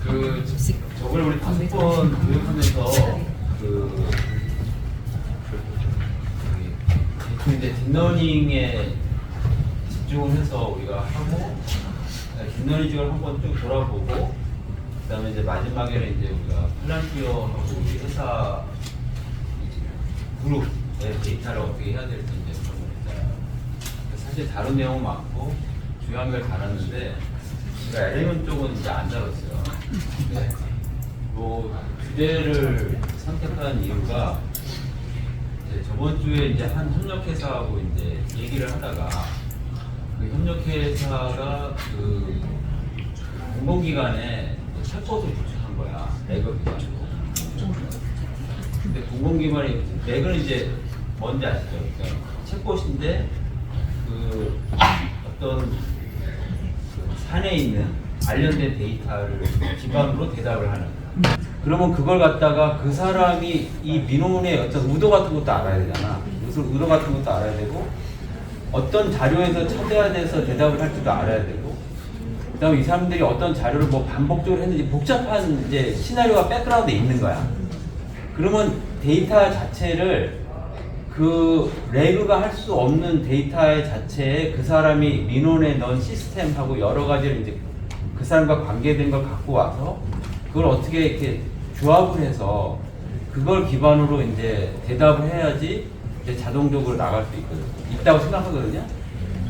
저번에 우리 5번 교육하면서 이제 딥러닝에 집중을 해서 우리가 하고 딥러닝을 한번 쭉 돌아보고 그다음에 이제 마지막에는 이제 우리가 플란티어하고 우리 회사 그룹의 데이터를 어떻게 해야 될지 이제 그런 걸 했잖아요. 사실 다른 내용은 많고 중요한 걸 다뤘는데 제가 엘리먼 쪽은 이제 안 다뤘어요. 네. 뭐 주제를 선택한 이유가 이제 저번 주에 이제 한 협력회사하고 이제 얘기를 하다가 그 협력회사가 그 공공기관에 챗봇을 구축한 거야. 레거 기반으로. 근데 공공기관이 레거는 이제 뭔지 아시죠? 그러니까 챗봇인데 그 어떤 그 산에 있는 관련된 데이터를 기반으로 대답을 하는 거야. 그러면 그걸 갖다가 그 사람이 이 민원의 어떤 의도 같은 것도 알아야 되잖아. 의도 같은 것도 알아야 되고 어떤 자료에서 찾아야 돼서 대답을 할지도 알아야 되고 그다음에 이 사람들이 어떤 자료를 뭐 반복적으로 했는지 복잡한 이제 시나리오가 백그라운드에 있는 거야. 그러면 데이터 자체를 그 레그가 할 수 없는 데이터 자체에 그 사람이 민원에 넣은 시스템하고 여러 가지를 이제 그 사람과 관계된 걸 갖고 와서 그걸 어떻게 이렇게 조합을 해서 그걸 기반으로 이제 대답을 해야지 이제 자동적으로 나갈 수 있다고 생각하거든요.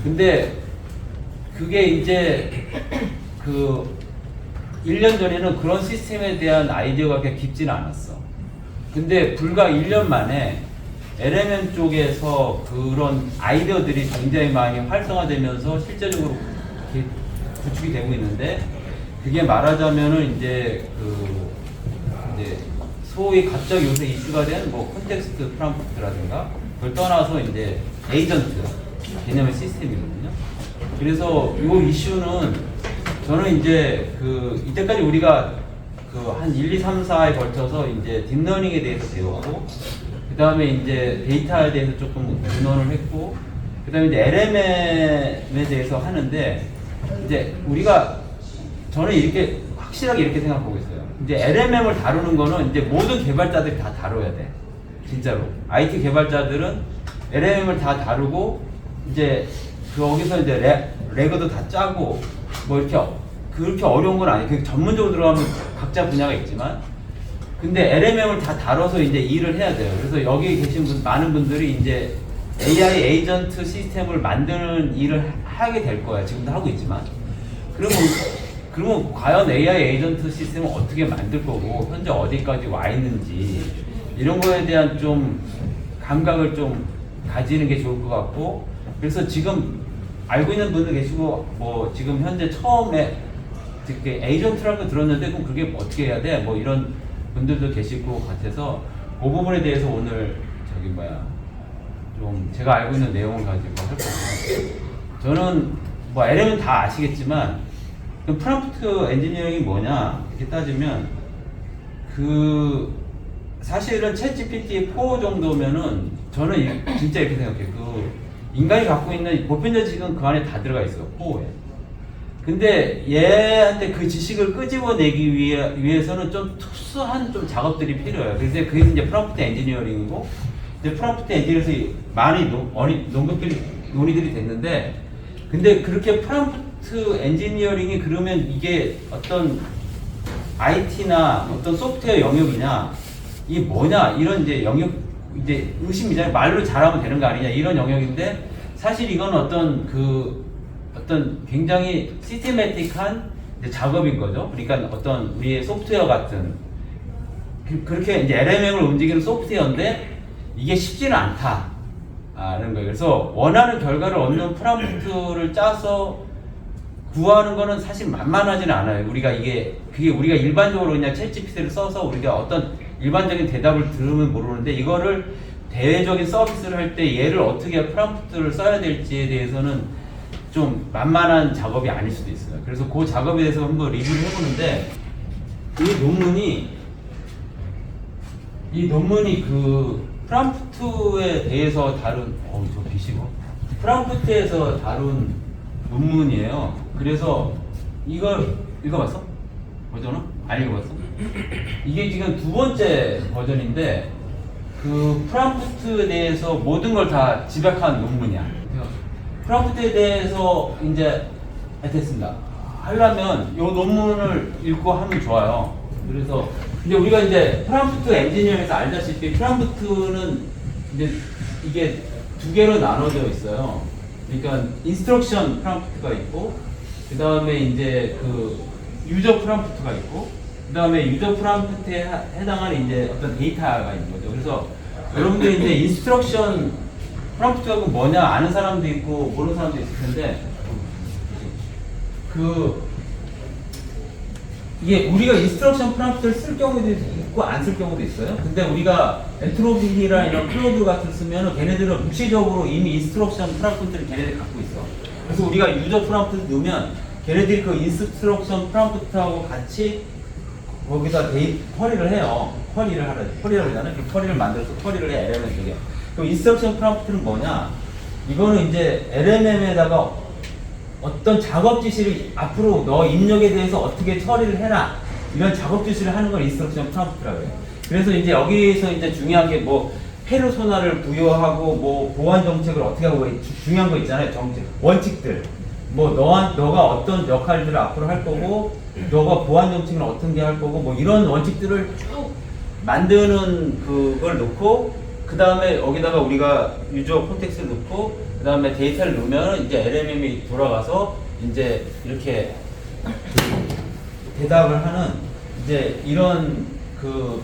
근데 그게 이제 그 1년 전에는 그런 시스템에 대한 아이디어가 그렇게 깊지는 않았어. 근데 불과 1년 만에 LMM 쪽에서 그런 아이디어들이 굉장히 많이 활성화되면서 실제적으로 이렇게 구축이 되고 있는데 그게 말하자면은 이제 이제 소위 갑자기 요새 이슈가 된 뭐 콘텍스트 프롬프트라든가 그걸 떠나서 이제 에이전트 개념의 시스템이거든요. 그래서 이 이슈는 저는 이제 이때까지 우리가 한 1, 2, 3, 4에 걸쳐서 이제 딥러닝에 대해서 배웠고 그 다음에 이제 데이터에 대해서 조금 근원을 했고 그 다음에 이제 LMM에 대해서 하는데 이제 저는 이렇게 확실하게 이렇게 생각하고 있어요. 이제 LMM을 다루는 거는 이제 모든 개발자들이 다 다뤄야 돼. 진짜로. IT 개발자들은 LMM을 다 다루고 이제 거기서 이제 레거도 다 짜고 뭐 이렇게 그렇게 어려운 건 아니에요. 그 전문적으로 들어가면 각자 분야가 있지만 근데 LMM을 다 다뤄서 이제 일을 해야 돼요. 그래서 여기 계신 많은 분들이 이제 AI 에이전트 시스템을 만드는 일을 하게 될 거야. 지금도 하고 있지만. 그러면 과연 AI 에이전트 시스템을 어떻게 만들 거고 현재 어디까지 와 있는지 이런 거에 대한 좀 감각을 좀 가지는 게 좋을 것 같고 그래서 지금 알고 있는 분들 계시고 뭐 지금 현재 처음에 에이전트라는 거 들었는데 그럼 그게 어떻게 해야 돼? 뭐 이런 분들도 계실 것 같아서 그 부분에 대해서 오늘 좀 제가 알고 있는 내용을 가지고 할 거고요. 저는 뭐 LM은 다 아시겠지만 그 프롬프트 엔지니어링이 뭐냐 이렇게 따지면 사실은 챗GPT-4 정도면은 저는 진짜 이렇게 생각해요. 인간이 갖고 있는 보편적 지식은 그 안에 다 들어가 있어요. 4에. 근데 얘한테 그 지식을 끄집어내기 위해서는 좀 특수한 좀 작업들이 필요해요. 그래서 그게 이제 프롬프트 엔지니어링이고 이제 프롬프트 엔지니어링에서 많이 논의들이 됐는데 근데 그렇게 프롬프트 엔지니어링이 그러면 이게 어떤 IT나 어떤 소프트웨어 영역이냐 이게 뭐냐 이런 이제 영역 이제 의심이잖아요. 말로 잘하면 되는 거 아니냐 이런 영역인데 사실 이건 어떤 굉장히 시스테매틱한 작업인 거죠. 그러니까 어떤 우리의 소프트웨어 같은 그렇게 이제 LMM을 움직이는 소프트웨어인데 이게 쉽지는 않다는 거예요. 그래서 원하는 결과를 얻는 프롬프트를 짜서 구하는 거는 사실 만만하지는 않아요. 그게 우리가 일반적으로 그냥 챗GPT를 써서 우리가 어떤 일반적인 대답을 들으면 모르는데 이거를 대외적인 서비스를 할 때 얘를 어떻게 프롬프트를 써야 될지에 대해서는 좀 만만한 작업이 아닐 수도 있어요. 그래서 그 작업에 대해서 한번 리뷰를 해보는데 이 논문이 그 프롬프트에 대해서 다룬 프롬프트에서 다룬 논문이에요. 그래서 이걸 읽어봤어? 버전은? 안 읽어봤어? 이게 지금 두 번째 버전인데 그 프랑크푸르트에 대해서 모든 걸 다 집약한 논문이야. 프랑크푸르트에 대해서 이제 됐습니다. 하려면 이 논문을 읽고 하면 좋아요. 그래서 이제 우리가 이제 프랑크푸르트 엔지니어에서 알다시피 프랑크푸르트는 이제 이게 두 개로 나눠져 있어요. 그러니까 인스트럭션 프랑크푸르트가 있고 그 다음에 이제 그 유저 프랑크푸르트가 있고 그 다음에 유저 프랑크푸르트에 해당하는 이제 어떤 데이터가 있는 거죠. 그래서 여러분들이 이제 인스트럭션 프랑크푸르트가 뭐냐 아는 사람도 있고 모르는 사람도 있을 텐데 이게 우리가 인스트럭션 프랑크푸르트를 쓸 경우도 있고 안 쓸 경우도 있어요. 근데 우리가 엔트로피나 이런 클로드 같은 거 쓰면은 걔네들은 묵시적으로 이미 인스트럭션 프랑크푸르트를 걔네들이 갖고 있어. 그래서 우리가 유저 프랑크푸르트 넣으면 걔네들이 그 인스트럭션 프랑크푸르트하고 같이 거기다 쿼리를 해요. 쿼리를 하잖아요. 그 쿼리를 만들어서 쿼리를 해, LMM 쪽에. 그럼 인스트럭션 프랑크푸르트는 뭐냐? 이거는 이제 LMM에다가 어떤 작업 지시를 앞으로 너 입력에 대해서 어떻게 처리를 해라. 이런 작업 지시를 하는 걸 인스트럭션 프랑크푸르트라고 해요. 그래서 이제 여기서 이제 중요한 게 뭐 페르소나를 부여하고 뭐 보안 정책을 어떻게 하고 중요한 거 있잖아요. 정책, 원칙들. 뭐 너가 어떤 역할들을 앞으로 할 거고 너가 보안 정책을 어떤 게 할 거고 뭐 이런 원칙들을 쭉 만드는 그걸 놓고 그 다음에 여기다가 우리가 유저 콘텍스트를 넣고 그 다음에 데이터를 넣으면 이제 LMM이 돌아가서 이제 이렇게 대답을 하는 이제 이런 그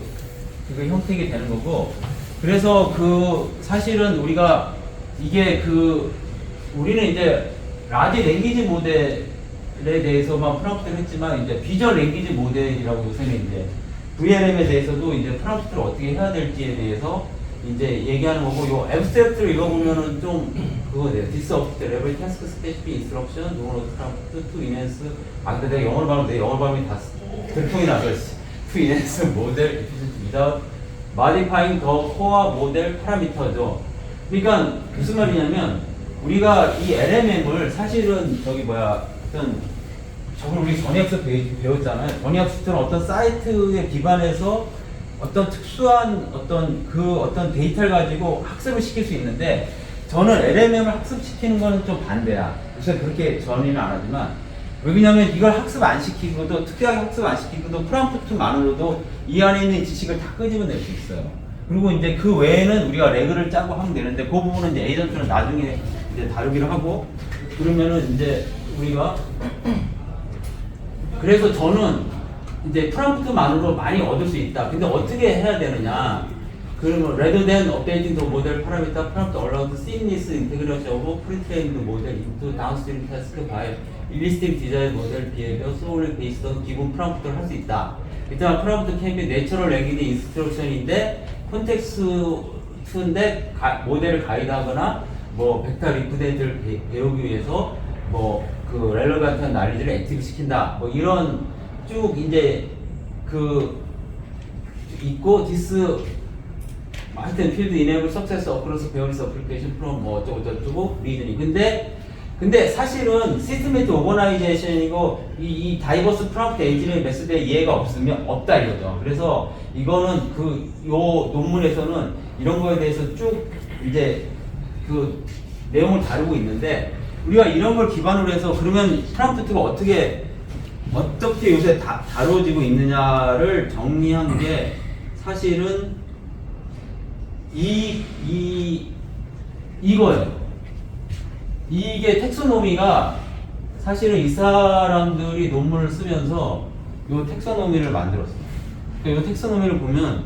형태가 되는 거고 그래서 사실은 우리가 이게 우리는 이제 라지 랭귀지 모델에 대해서만 프랑크푸르트를 했지만 이제 비전 랭귀지 모델이라고 요새는 이제 VLM에 대해서도 이제 프랑크푸르트를 어떻게 해야 될지에 대해서 이제 얘기하는 거고 요 앱스트랙트를 읽어보면은 좀 그거네요. This object level task specific instruction known as prompt to enhance 근데 내가 영어를 발음하면 내 영어 발음이 다 들통이 나서 to enhance model efficiency without modifying the core model parameter죠. 그러니까 무슨 말이냐면 우리가 이 LMM을 사실은 저걸 우리 전이학습 배웠잖아요. 전이학습은 어떤 사이트에 기반해서 어떤 특수한 어떤 데이터를 가지고 학습을 시킬 수 있는데 저는 LMM을 학습시키는 거는 좀 반대야. 그래서 그렇게 전이는 안 하지만 왜냐면 이걸 학습 안 시키고도 특이하게 학습 안 시키고도 프랑크푸르트만으로도 이 안에 있는 지식을 다 끄집어낼 수 있어요. 그리고 이제 그 외에는 우리가 레그를 짜고 하면 되는데 그 부분은 이제 에이전트는 나중에 이제 다루기로 하고 그러면은 이제 우리가 그래서 저는 이제 프랑크푸르트만으로 많이 얻을 수 있다. 근데 어떻게 해야 되느냐? 그러면 rather than updating the model parameter, prompt allows seamless integration of pre-trained model into downstream task by eliciting desired model behavior solely based on given 프랑크푸르트를 할 수 있다. 일단 프랑크푸르트 can be natural language instruction인데 콘텍스트인데 모델을 가이드하거나 뭐 벡터 리프덴트를 배우기 위해서 뭐 그 렐러간트한 난리지를 액티브 시킨다. 뭐 이런 쭉 이제 있고 디스 하여튼 필드 이네블 석세스 어크로스 베어리스 어플리케이션 프롬 뭐 어쩌고 리즈닝 근데 사실은 시스테매틱 오버나이제이션이고 이 다이버스 프랑크푸르트 엔지니어링 메소드에 이해가 없다 이거죠. 그래서 이거는 요 논문에서는 이런 거에 대해서 쭉 이제 내용을 다루고 있는데 우리가 이런 걸 기반으로 해서 그러면 프랑크푸르트가 어떻게 요새 다뤄지고 있느냐를 정리한 게 사실은 이거예요. 이게 텍소노미가 사실은 이 사람들이 논문을 쓰면서 요 텍소노미를 만들었어요. 요 텍소노미를 보면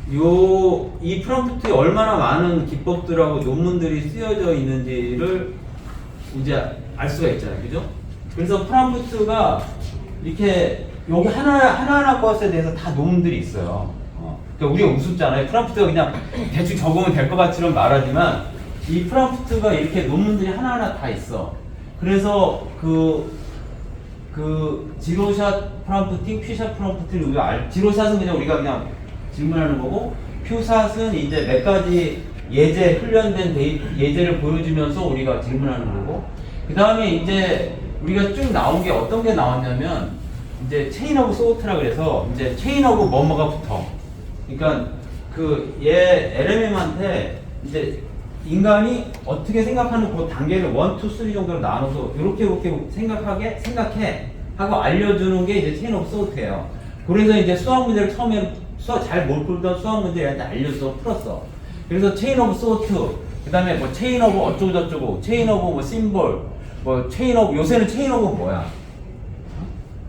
이 프랑크푸르트에 얼마나 많은 기법들하고 논문들이 쓰여져 있는지를 이제 알 수가 있잖아요. 그죠? 그래서 프랑크푸르트가 이렇게 여기 하나하나 것에 대해서 다 논문들이 있어요. 그러니까 우리가 우습잖아요. 프랑크푸르트가 그냥 대충 적으면 될 것 같이는 말하지만 이 프랑크푸르트가 이렇게 논문들이 하나하나 다 있어. 그래서 지로샷 프랑크푸르트, 퓨샷 프랑크푸르트를 우리가 지로샷은 그냥 우리가 그냥 질문하는 거고 퓨샷은 이제 몇 가지 훈련된 예제를 보여주면서 우리가 질문하는 거고 그 다음에 이제 우리가 쭉 나온 게 어떤 게 나왔냐면 이제 체인 오브 소트라 그래서 이제 체인 오브 뭐뭐가 붙어. 그러니까 그 얘 LMM한테 이제 인간이 어떻게 생각하는 그 단계를 1, 2, 3 정도로 나눠서 이렇게 생각해 하고 알려주는 게 이제 체인 오브 소트예요. 그래서 이제 수학 문제를 처음에 잘 못 풀던 수학 문제한테 알려서 풀었어. 그래서 체인 오브 소트, 그 다음에 뭐 체인 오브 어쩌고 저쩌고, 체인 오브 뭐 심볼, 뭐 체인 오브, 요새는 체인 오브 뭐야?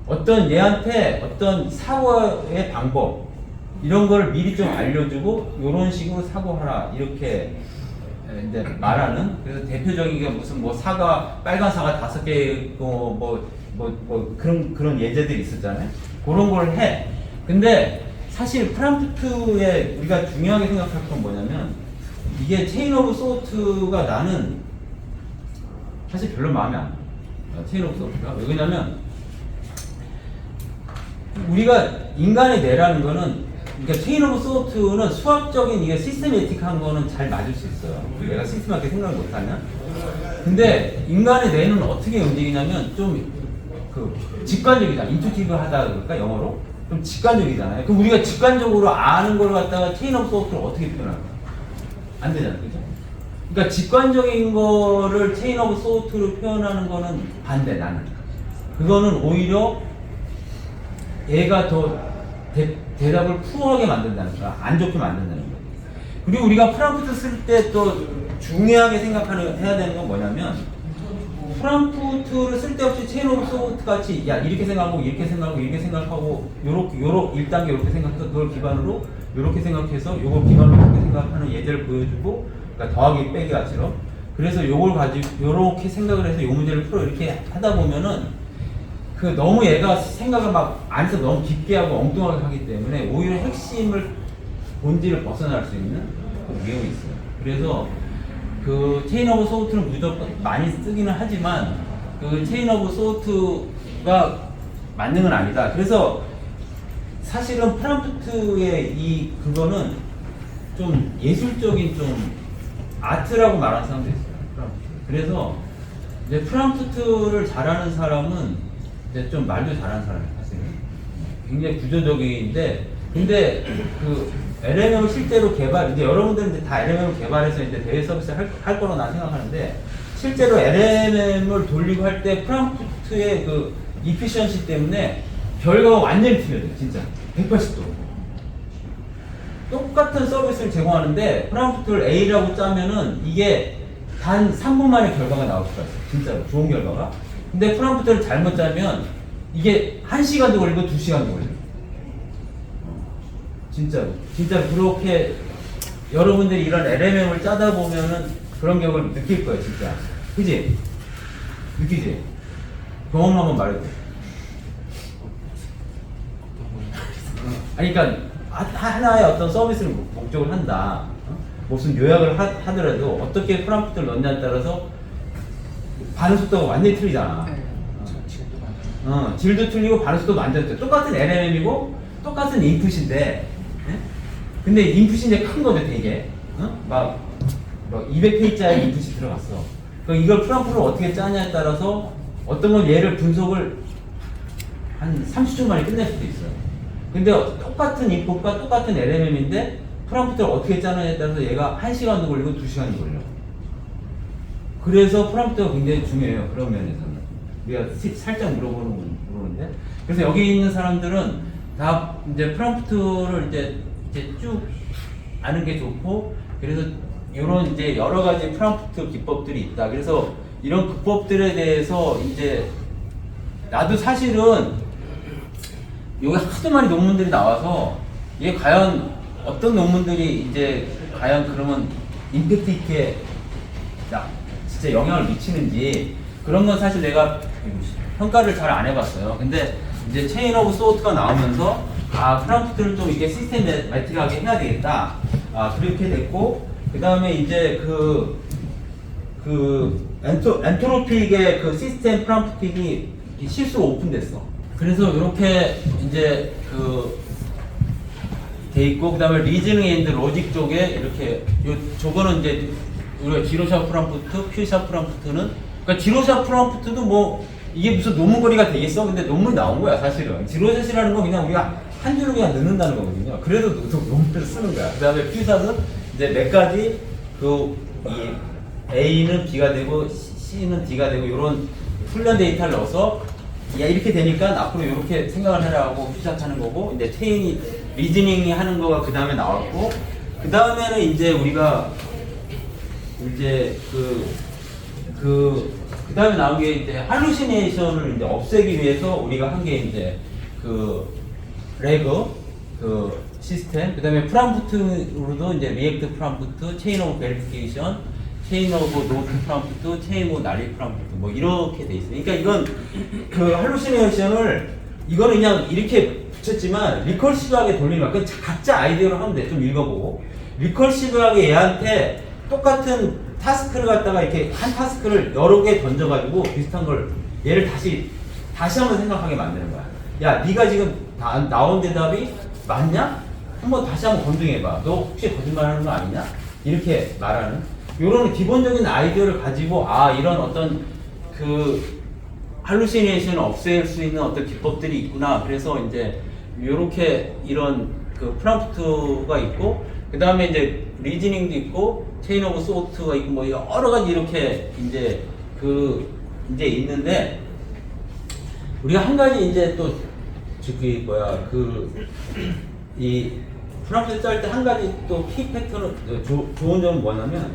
어떤 얘한테 어떤 사고의 방법 이런 걸 미리 좀 알려주고 이런 식으로 사고하라 이렇게 이제 말하는. 그래서 대표적인 게 무슨 뭐 사과 빨간 사과 5개 있고 뭐 그런 예제들이 있었잖아요. 그런 걸 해. 근데 사실 프람프트에 우리가 중요하게 생각할 건 뭐냐면 이게 체인 오브 소트가 나는 사실 별로 마음에 안 들어. 체인 오브 소트가 왜 그러냐면 우리가 인간의 뇌라는 거는 그러니까 체인 오브 소트는 수학적인 이게 시스테매틱한 거는 잘 맞을 수 있어요. 내가 시스템하게 생각을 못하면. 근데 인간의 뇌는 어떻게 움직이냐면 좀 그 직관적이다. 인투티브하다 그럴까 영어로? 좀 직관적이잖아요. 그럼 우리가 직관적으로 아는 걸 갖다가 체인 오브 소트를 어떻게 표현할까? 안 되잖아, 그죠? 그러니까 직관적인 거를 체인 오브 소트로 표현하는 거는 반대, 나는. 그거는 오히려 얘가 더 대답을 푸어하게 만든다는 거야. 안 좋게 만든다는 거야. 그리고 우리가 프람프트 쓸 때 또 중요하게 해야 되는 건 뭐냐면 프람프트를 쓸데없이 체인 오브 소트 같이 야 이렇게 생각하고 이렇게 생각하고 요렇게 1단계 이렇게 생각해서 그걸 기반으로 요렇게 생각해서 요걸 기반으로 이렇게 생각하는 예제를 보여주고 그러니까 더하기 빼기 같이로 그래서 요걸 가지고 요렇게 생각을 해서 요 문제를 풀어 이렇게 하다 보면은 그 너무 얘가 생각을 막 안에서 너무 깊게 하고 엉뚱하게 하기 때문에 오히려 핵심을 본질을 벗어날 수 있는 그 위험이 있어요. 그래서 그 체인 오브 소트는 무조건 많이 쓰기는 하지만 그 체인 오브 소트가 맞는 건 아니다. 그래서 사실은 프람프트의 이 그거는 좀 예술적인 좀 아트라고 말하는 사람도 있어요. 프람프트. 그래서 이제 프람프트를 잘하는 사람은 이제 좀 말도 잘하는 사람이에요. 사실은 굉장히 구조적인데 근데 그 LMM을 실제로 이제 여러분들은 이제 다 LMM을 개발해서 이제 대외 서비스 할 거로 난 생각하는데 실제로 LMM을 돌리고 할 때 프람프트의 그 이피션시 때문에 결과가 완전히 틀려져요. 진짜 180도. 똑같은 서비스를 제공하는데 프람프트를 A라고 짜면은 이게 단 3분 만에 결과가 나올 수가 있어요. 진짜로 좋은 결과가. 근데 프람프트를 잘못 짜면 이게 1시간도 걸리고 2시간도 걸려요. 진짜로 그렇게 여러분들이 이런 LMM을 짜다 보면은 그런 경우를 느낄 거예요, 진짜. 그지? 느끼지? 경험 한번 말해줘. 아니, 그러니까 하나의 어떤 서비스를 목적을 한다. 무슨 요약을 하더라도 어떻게 프람프트를 넣냐에 따라서 반응 속도가 완전히 틀리잖아. 질도 틀리고 반응 속도도 완전히 틀려. 똑같은 LMM이고 똑같은 인풋인데 근데 인풋이 이제 큰 거죠, 되게. 막 200페이지짜리 인풋이 들어갔어. 그럼 이걸 프람프트를 어떻게 짜냐에 따라서 어떤 건 얘를 분석을 한 30초 만에 끝낼 수도 있어요. 근데 똑같은 인풋과 똑같은 LMM인데 프람프트를 어떻게 짜느냐에 따라서 얘가 1시간도 걸리고 2시간도 걸려. 그래서 프람프트가 굉장히 중요해요. 그런 면에서는. 우리가 살짝 물어보는데. 그래서 여기 있는 사람들은 다 이제 프람프트를 이제 쭉 아는 게 좋고, 그래서 이런 이제 여러 가지 프람프트 기법들이 있다. 그래서 이런 기법들에 대해서 이제 나도 사실은 여기 하도 많이 논문들이 나와서 이게 과연 어떤 논문들이 이제 과연 그러면 임팩트 있게 진짜 영향을 미치는지 그런 건 사실 내가 평가를 잘 안 해봤어요. 근데 이제 체인 오브 소트가 나오면서 프람프트를 좀 이렇게 시스템매틱하게 해야 되겠다. 그렇게 됐고, 그 다음에 이제 엔트로픽의 그 시스템 프람프틱이 실수로 오픈됐어. 그래서 이렇게 이제 돼 있고, 그 다음에 리즈닝 앤드 로직 쪽에 이렇게 저거는 이제 우리가 지로샷 프람프트, 큐샷 프람프트는 그러니까 지로샷 프람프트도 뭐 이게 무슨 논문거리가 되겠어? 근데 논문이 나온 거야 사실은. 지로셋이라는 건 그냥 우리가 한 줄로 그냥 넣는다는 거거든요. 그래도 논문을 쓰는 거야. 그 다음에 퓨샷은 이제 몇 가지 이 A는 B가 되고 C는 D가 되고 이런 훈련 데이터를 넣어서 야 이렇게 되니까 앞으로 이렇게 생각을 해라 하고 퓨샷하는 거고 이제 체인이 리즈닝이 하는 거가 그 다음에 나왔고 그 다음에는 이제 우리가 이제 그 다음에 나온 게 이제 할루시네이션을 이제 없애기 위해서 우리가 한 게 이제 그 레그 그 시스템 그 다음에 프롬프트로도 이제 리액트 프롬프트, 체인 오브 베리피케이션, 체인 오브 노트 프롬프트, 체인 오브 난리 프롬프트 뭐 이렇게 돼 있어요. 그러니까 이건 그 할루시네이션을 이거는 그냥 이렇게 붙였지만 리컬시브하게 돌리면 그 각자 아이디어로 하면 돼. 좀 읽어보고 리컬시브하게 얘한테 똑같은 타스크를 갖다가 이렇게 한 타스크를 여러 개 던져가지고 비슷한 걸 얘를 다시 한번 생각하게 만드는 거야. 야, 네가 지금 나온 대답이 맞냐? 한번 다시 한번 검증해봐. 너 혹시 거짓말하는 거 아니냐? 이렇게 말하는 이런 기본적인 아이디어를 가지고 이런 어떤 그 할루시네이션을 없앨 수 있는 어떤 기법들이 있구나. 그래서 이제 이렇게 이런 그 프롬프트가 있고 그 다음에 이제 리즈닝도 있고 체인 오브 소트가 있고 뭐 여러 가지 이렇게 이제 이제 있는데 우리가 한 가지 이제 또 저기 이 프롬프트 짤 때 한 가지 또 키 팩터는 좋은 점은 뭐냐면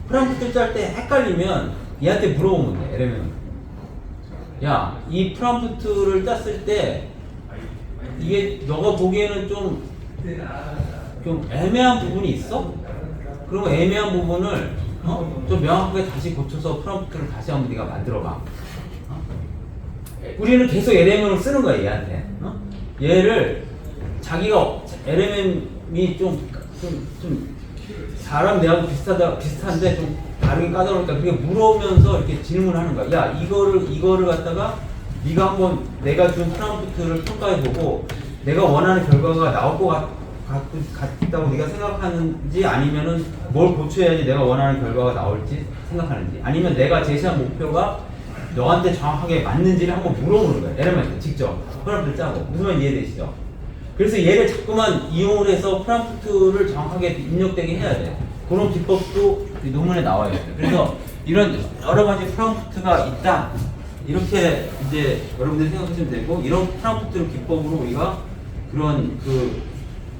프롬프트 짤 때 헷갈리면 얘한테 물어보면 돼. 예를 들면 야, 이 프롬프트를 짰을 때 이게 너가 보기에는 좀 애매한 부분이 있어? 그러면 애매한 부분을 좀 명확하게 다시 고쳐서 프롬프트를 다시 한번 네가 만들어봐. 우리는 계속 LMM을 쓰는 거야 얘한테. 얘를 자기가 LMM이 좀 사람 내하고 비슷한데 좀 다르게 까다로우니까 그게 물어오면서 이렇게 질문하는 거야. 야, 이거를 갖다가 네가 한번 내가 준 프롬프트를 평가해보고 내가 원하는 결과가 나올 것 같다고 네가 생각하는지 아니면은 뭘 고쳐야지 내가 원하는 결과가 나올지 생각하는지 아니면 내가 제시한 목표가 너한테 정확하게 맞는지를 한번 물어보는 거야. 에러멘트 직접 프롬프트를 짜고 무슨 말인지 이해되시죠? 그래서 얘를 자꾸만 이용을 해서 프롬프트를 정확하게 입력되게 해야 돼. 그런 기법도 논문에 나와야 돼. 그래서 이런 여러 가지 프롬프트가 있다. 이렇게 이제 여러분들이 생각하시면 되고 이런 프롬프트를 기법으로 우리가 그런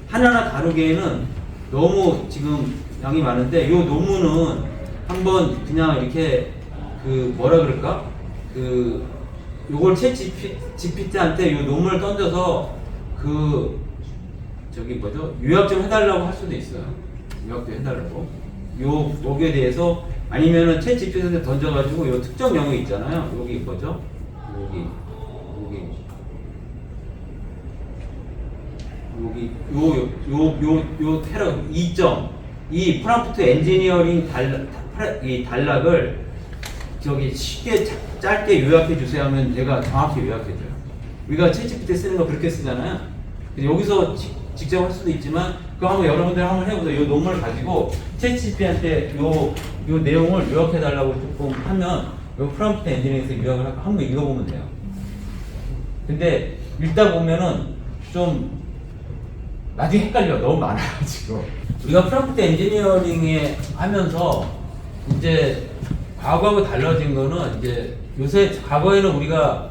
하나하나 다루기에는 너무 지금 양이 많은데 이 논문은 한번 그냥 이렇게 뭐라 그럴까? 요걸 챗 GPT한테 이 논문을 던져서 요약 좀 해달라고 할 수도 있어요. 요약도 해달라고. 여기에 대해서 아니면은 챗 GPT한테 던져가지고 요 특정 영역 있잖아요. 여기 뭐죠? 요 테러 2점 이 프롬프트 엔지니어링 단락을 쉽게 짧게 요약해 주세요 하면 얘가 정확히 요약해 줘요. 우리가 챗GPT 쓰는 거 그렇게 쓰잖아요. 여기서 직접 할 수도 있지만 그거 한번 여러분들 한번 해보세요. 이 논문을 가지고 챗GPT한테 요 내용을 요약해 달라고 조금 하면 요 프롬프트 엔지니어링에서 요약을 하고 한번 읽어보면 돼요. 근데 읽다 보면은 좀 나중에 헷갈려. 너무 많아가지고. 우리가 프롬프트 엔지니어링에 하면서 이제 과거하고 달라진 거는 이제 요새 과거에는 우리가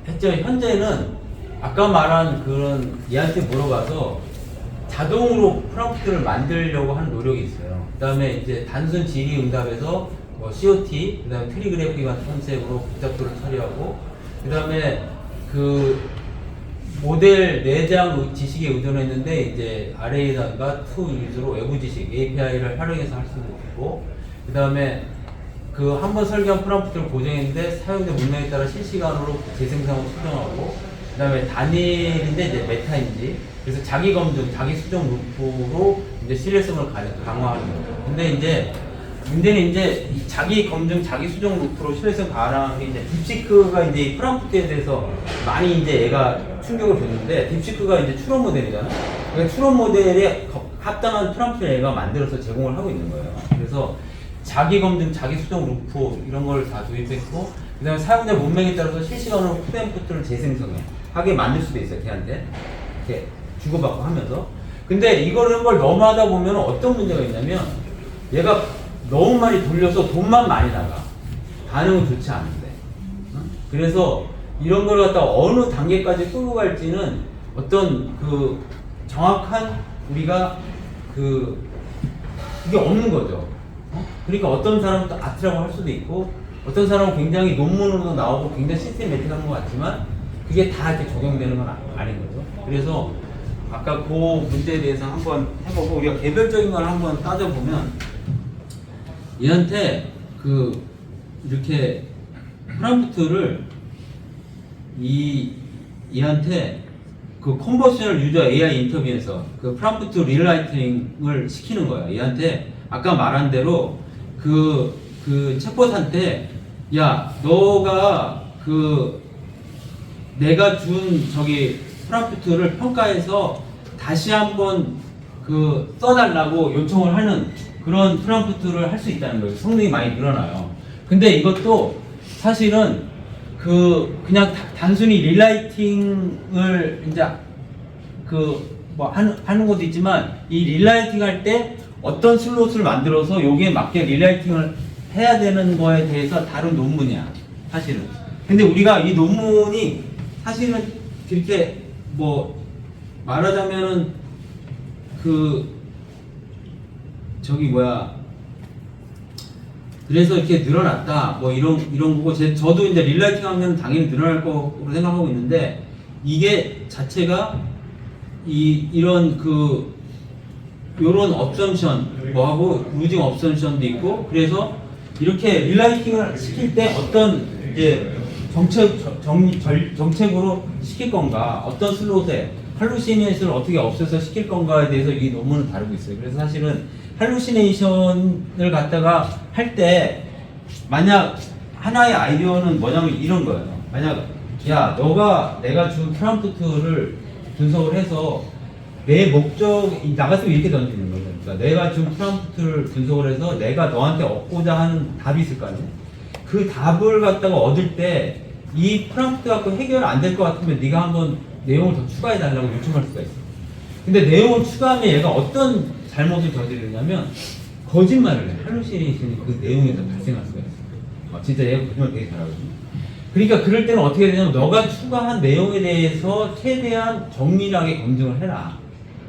했죠. 현재는 아까 말한 그런 얘한테 물어봐서 자동으로 프롬프트를 만들려고 하는 노력이 있어요. 그 다음에 이제 단순 질의 응답에서 뭐 COT, 그 다음에 트리그래피 같은 컨셉으로 복잡도를 처리하고, 그 다음에 모델 내장 지식에 의존했는데 이제 RA단과 투 위주로 외부 지식 API를 활용해서 할 수도 있고, 그 다음에 한번 설계한 프롬프트를 고정했는데 사용자 문명에 따라 실시간으로 재생성을 수정하고, 그 다음에 단일인데 이제 메타인지, 그래서 자기 검증, 자기 수정 루프로 이제 신뢰성을 강화하는 거예요. 근데 이제 문제는 이제 자기 검증, 자기 수정 루프로 신뢰성 강화하는 게 이제 딥시크가 이제 이 프롬프트에 대해서 많이 이제 얘가 충격을 줬는데, 딥시크가 이제 추론 모델이잖아. 그러니까 추론 모델에 합당한 프롬프트를 얘가 만들어서 제공을 하고 있는 거예요. 그래서 자기 검증, 자기 수정 루프 이런 걸 다 도입했고, 그 다음에 사용자 문맥에 따라서 실시간으로 프레임포트를 재생성해. 하게 만들 수도 있어요, 걔한테. 이렇게 주고받고 하면서. 근데 이거를 걸 너무 하다 보면 어떤 문제가 있냐면, 얘가 너무 많이 돌려서 돈만 많이 나가. 반응은 좋지 않은데. 그래서 이런 걸 갖다가 어느 단계까지 끌고 갈지는 어떤 그 정확한 우리가 그게 없는 거죠. 그러니까 어떤 사람은 또 아트라고 할 수도 있고, 어떤 사람은 굉장히 논문으로도 나오고 굉장히 시스템매틱한 것 같지만 그게 다 이렇게 적용되는 건 아닌 거죠. 그래서 아까 그 문제에 대해서 한번 해보고 우리가 개별적인 걸 한번 따져보면 얘한테 이렇게 프롬프트를 얘한테 그 컨버셔널 유저 AI 인터뷰에서 그 프롬프트 리라이팅을 시키는 거야. 얘한테 아까 말한 대로 그 챗봇한테 야 너가 내가 준 프롬프트를 평가해서 다시 한번 써달라고 요청을 하는 그런 프롬프트를 할 수 있다는 거예요. 성능이 많이 늘어나요. 근데 이것도 사실은 그냥 단순히 릴라이팅을 이제 하는 것도 있지만 이 릴라이팅 할 때 어떤 슬롯을 만들어서 여기에 맞게 릴라이팅을 해야 되는 거에 대해서 다룬 논문이야, 사실은. 근데 우리가 이 논문이 사실은 그렇게 말하자면은 그래서 이렇게 늘어났다 이런 거고 저도 이제 릴라이팅 하면 당연히 늘어날 거로 생각하고 있는데 이게 자체가 이런 요런 업섬션 하고 루징 업섬션도 있고 그래서 이렇게 릴라이팅을 시킬 때 어떤 이제 정책으로 시킬 건가, 어떤 슬롯에 할루시네이션을 어떻게 없애서 시킬 건가에 대해서 이 논문을 다루고 있어요. 그래서 사실은 할루시네이션을 갖다가 할 때 만약 하나의 아이디어는 뭐냐면 이런 거예요. 만약 야 너가 내가 준 프롬프트를 분석을 해서 내 나 같으면 이렇게 던지는 거죠. 그러니까 내가 준 프롬프트를 분석을 해서 내가 너한테 얻고자 하는 답이 있을 거 아니에요. 그 답을 갖다가 얻을 때 이 프롬프트 갖고 해결 안 될 것 같으면 네가 한번 내용을 더 추가해 달라고 요청할 수가 있어. 근데 내용을 추가하면 얘가 어떤 잘못을 저지르냐면 거짓말을 해. 할루시네이션이 그 내용에서 발생할 수가 있어. 진짜 얘가 거짓말 되게 잘하거든요. 그러니까 그럴 때는 어떻게 되냐면 너가 추가한 내용에 대해서 최대한 정밀하게 검증을 해라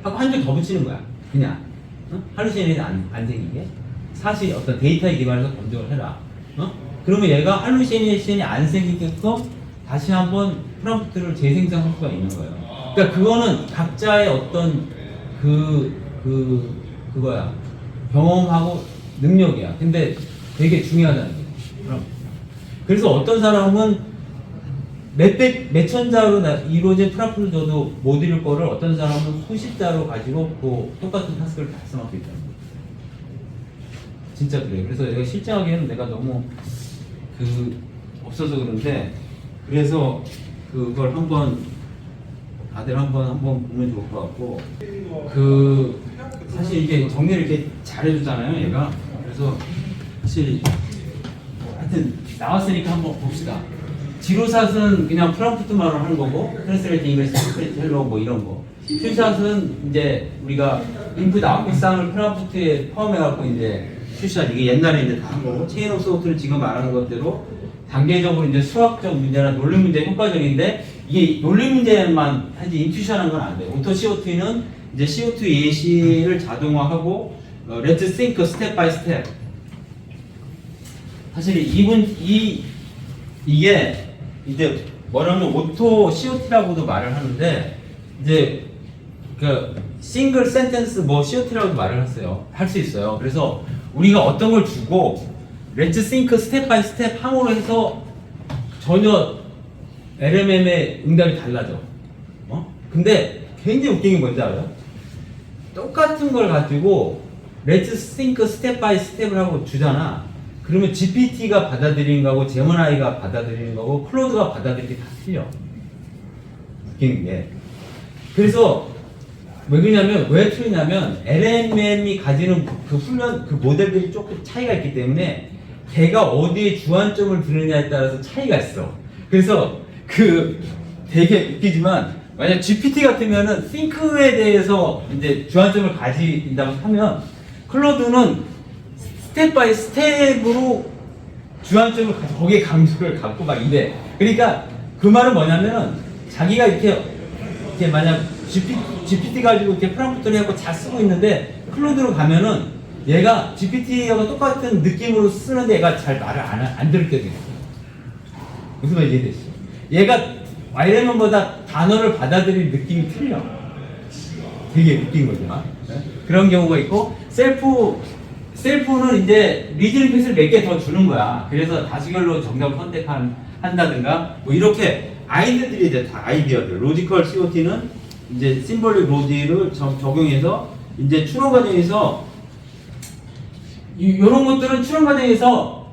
하고 한 줄 더 붙이는 거야. 그냥 할루시네이션 안 생기게 사실 어떤 데이터에 기반해서 검증을 해라. 그러면 얘가 할루시네이션이 안 생기게끔 다시 한번 프롬프트를 재생성할 수가 있는 거예요. 그러니까 그거는 각자의 어떤 그거야. 경험하고 능력이야. 근데 되게 중요하다는 거예요. 그래서 어떤 사람은 몇천 자로 이루어진 프롬프트를 줘도 못 이룰 거를 어떤 사람은 수십 자로 가지고 똑같은 타스크를 달성할 수 있다는 거예요. 진짜 그래요. 그래서 내가 실증하기에는 내가 너무 없어서 그런데 그래서 그걸 다들 한번 보면 좋을 것 같고 사실 이게 정리를 이렇게 잘해주잖아요 얘가. 그래서 사실 하여튼 나왔으니까 한번 봅시다. 지로샷은 그냥 프롬프트만으로 하는 거고 트랜스레이팅 잉글리시 트랜스레이팅 헬로 이런 거. 큐샷은 이제 우리가 인풋 아웃풋상을 프롬프트에 포함해갖고 이제 큐샷 이게 옛날에 이제 다 한 거고 체인 오브 소프트는 지금 말하는 것대로 단계적으로 이제 수학적 문제나 논리 문제 효과적인데 이게 논리 문제만 하지 인투션한 건 안 돼요. 오토 CO2는 이제 CO2 예시를 자동화하고 Let's think step by step. 사실 이게 이제 뭐냐면 오토 COT라고도 말을 하는데 이제 싱글 센텐스 COT라고도 말을 할 수 있어요. 그래서 우리가 어떤 걸 주고 Let's think step by step 함으로 해서 전혀 LMM의 응답이 달라져. 근데 굉장히 웃긴 게 뭔지 알아요? 똑같은 걸 가지고 Let's think step by step을 하고 주잖아. 그러면 GPT가 받아들이는 거고 제모나이가 받아들이는 거고 클로드가 받아들이는 게 다 틀려. 웃긴 게. 그래서 왜 그러냐면 왜 틀리냐면 LMM이 가지는 그 모델들이 조금 차이가 있기 때문에 걔가 어디에 주안점을 두느냐에 따라서 차이가 있어. 그래서 그 되게 웃기지만 만약 GPT 같으면은 싱크에 대해서 이제 주안점을 가진다고 하면 클로드는 스텝 바이 스텝으로 주안점을 가지고 거기에 감수를 갖고 막 이래. 그러니까 그 말은 뭐냐면은 자기가 이렇게 만약 GPT 가지고 이렇게 프롬프트를 하고 잘 쓰고 있는데 클로드로 가면은 얘가 GPT하고 똑같은 느낌으로 쓰는데 얘가 잘 말을 안 들을 때도 있어. 무슨 말인지 이해됐어? 얘가 와이레먼보다 단어를 받아들일 느낌이 틀려. 되게 웃긴 거죠. 네? 그런 경우가 있고 셀프는 이제 리즈닝 패스를 몇 개 더 주는 거야. 그래서 다수결로 정답을 선택한다든가 뭐 이렇게 아이디어들이 이제 다 아이디어들. 로지컬 COT는 이제 심볼릭 로지를 적용해서 이제 추론 과정에서 이런 것들은 추론 과정에서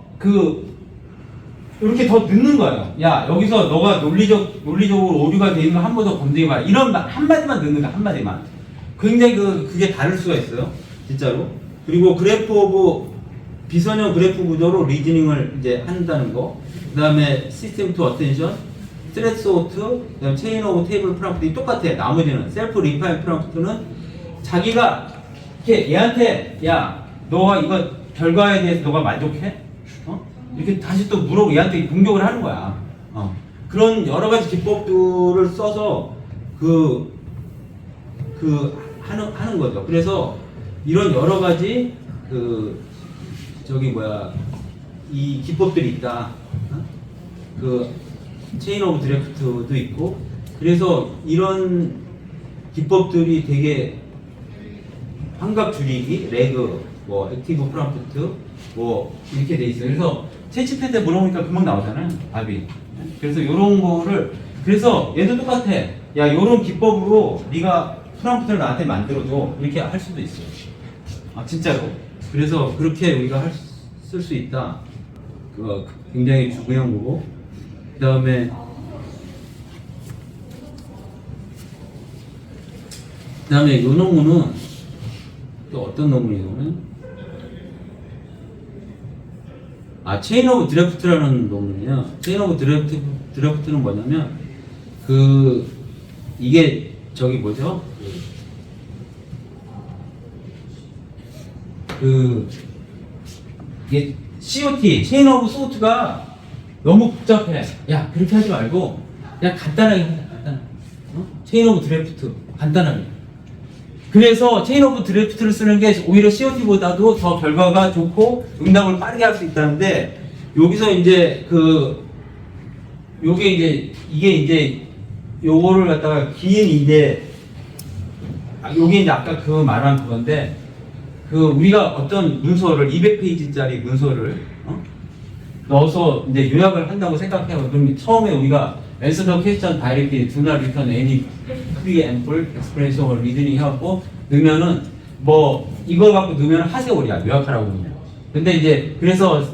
이렇게 더 넣는 거예요. 야, 여기서 너가 논리적으로 오류가 돼 있는 거 한 번 더 검증해봐. 이런 한마디만 넣는 거, 한마디만. 굉장히 그게 다를 수가 있어요. 진짜로. 그리고 그래프 오브, 비선형 그래프 구조로 리즈닝을 이제 한다는 거. 그 다음에 시스템 투 어텐션, 스트레스 소트, 그 다음에 체인 오브 테이블 프롬프트 똑같아. 나머지는. 셀프 리파인 프롬프트는 자기가 이렇게 얘한테, 야, 너가 이거 결과에 대해서 너가 만족해? 이렇게 다시 또 얘한테 공격을 하는 거야. 그런 여러 가지 기법들을 써서 하는 거죠. 그래서 이런 여러 가지 이 기법들이 있다. 체인 오브 드래프트도 있고, 그래서 이런 기법들이 되게 환각 줄이기, 레그, 뭐 액티브 프롬프트, 뭐 이렇게 돼 있어요. 그래서 채치패드에 물어보니까 금방 나오잖아요, 답이. 그래서 이런 거를, 그래서 얘도 똑같아. 야, 이런 기법으로 네가 프롬프트를 나한테 만들어줘. 이렇게 할 수도 있어요. 진짜로. 그래서 그렇게 우리가 쓸 수 있다. 굉장히 중요한 거고. 그 다음에 이 논문은 또 어떤 논문이냐면 체인 오브 드래프트라는 논문이에요. 체인 오브 드래프트는 뭐냐면 이게 뭐죠? 이게 COT, 체인 오브 소트가 너무 복잡해. 야, 그렇게 하지 말고 그냥 간단하게 하자. 체인 오브 드래프트 간단하게. 그래서 체인 오브 드래프트를 쓰는 게 오히려 COT보다도 더 결과가 좋고 응답을 빠르게 할 수 있다는데, 여기서 이제 요거를 갖다가 요게 이제 아까 말한 그건데, 우리가 어떤 문서를 200페이지짜리 문서를 넣어서 이제 요약을 한다고 생각해요. 그럼 처음에 우리가 answer the question directly, do not return any preamble, explanation or reasoning 해갖고 넣으면은 이거 갖고 넣으면 하세월이야. 요약하라고 그러면. 근데 이제 그래서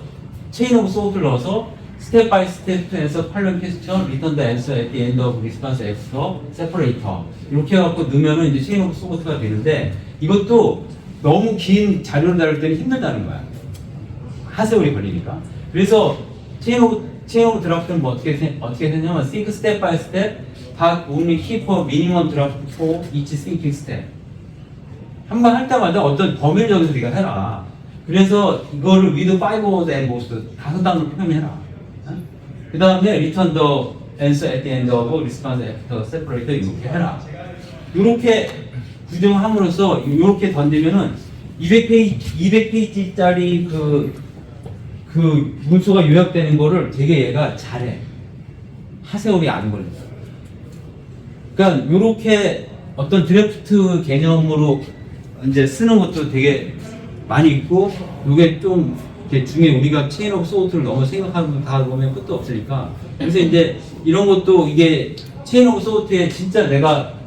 chain of thought를 넣어서 step by step to answer following question, return the answer at the end of response after separator 이렇게 해갖고 넣으면은 이제 chain of thought가 되는데, 이것도 너무 긴 자료를 다룰 때는 힘들다는 거야. 하세월이 걸리니까. 그래서 체인 오브 드래프트는 어떻게 되냐면 think step by step, but only keep a minimum draft for each thinking step. 한 번 할 때마다 어떤 범위를 정해서 네가 해라. 그래서 이거를 with 5 words and most 5단어로 표현해라. 그 다음에 return the answer at the end of response after separator 이렇게 해라. 이렇게 구정함으로써 이렇게 던지면은 200페이지짜리 문서가 요약되는 거를 되게 얘가 잘해. 하세월이 안 걸려. 그러니까 이렇게 어떤 드래프트 개념으로 이제 쓰는 것도 되게 많이 있고, 이게 좀 중에 우리가 체인 오브 소트를 너무 생각하면 다 보면 끝도 없으니까. 그래서 이제 이런 것도 이게 체인 오브 소트에 진짜 내가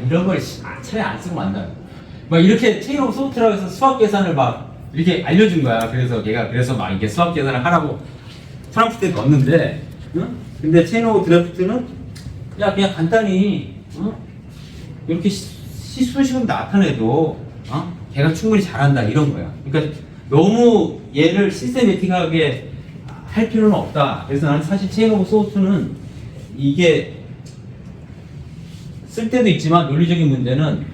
이런 걸 차라리 안 쓰고 만다. 막 이렇게 체인 오브 소트라고 해서 수학 계산을 막 이렇게 알려준 거야. 그래서 걔가 막 이게 수학 계산을 하라고 프롬프트에 넣었는데, 근데 체인 오브 드래프트는 그냥 간단히 이렇게 수식으로 나타내도 걔가 충분히 잘한다 이런 거야. 그러니까 너무 얘를 시스테매틱하게 할 필요는 없다. 그래서 나는 사실 체인 오브 소스는 이게 쓸 때도 있지만 논리적인 문제는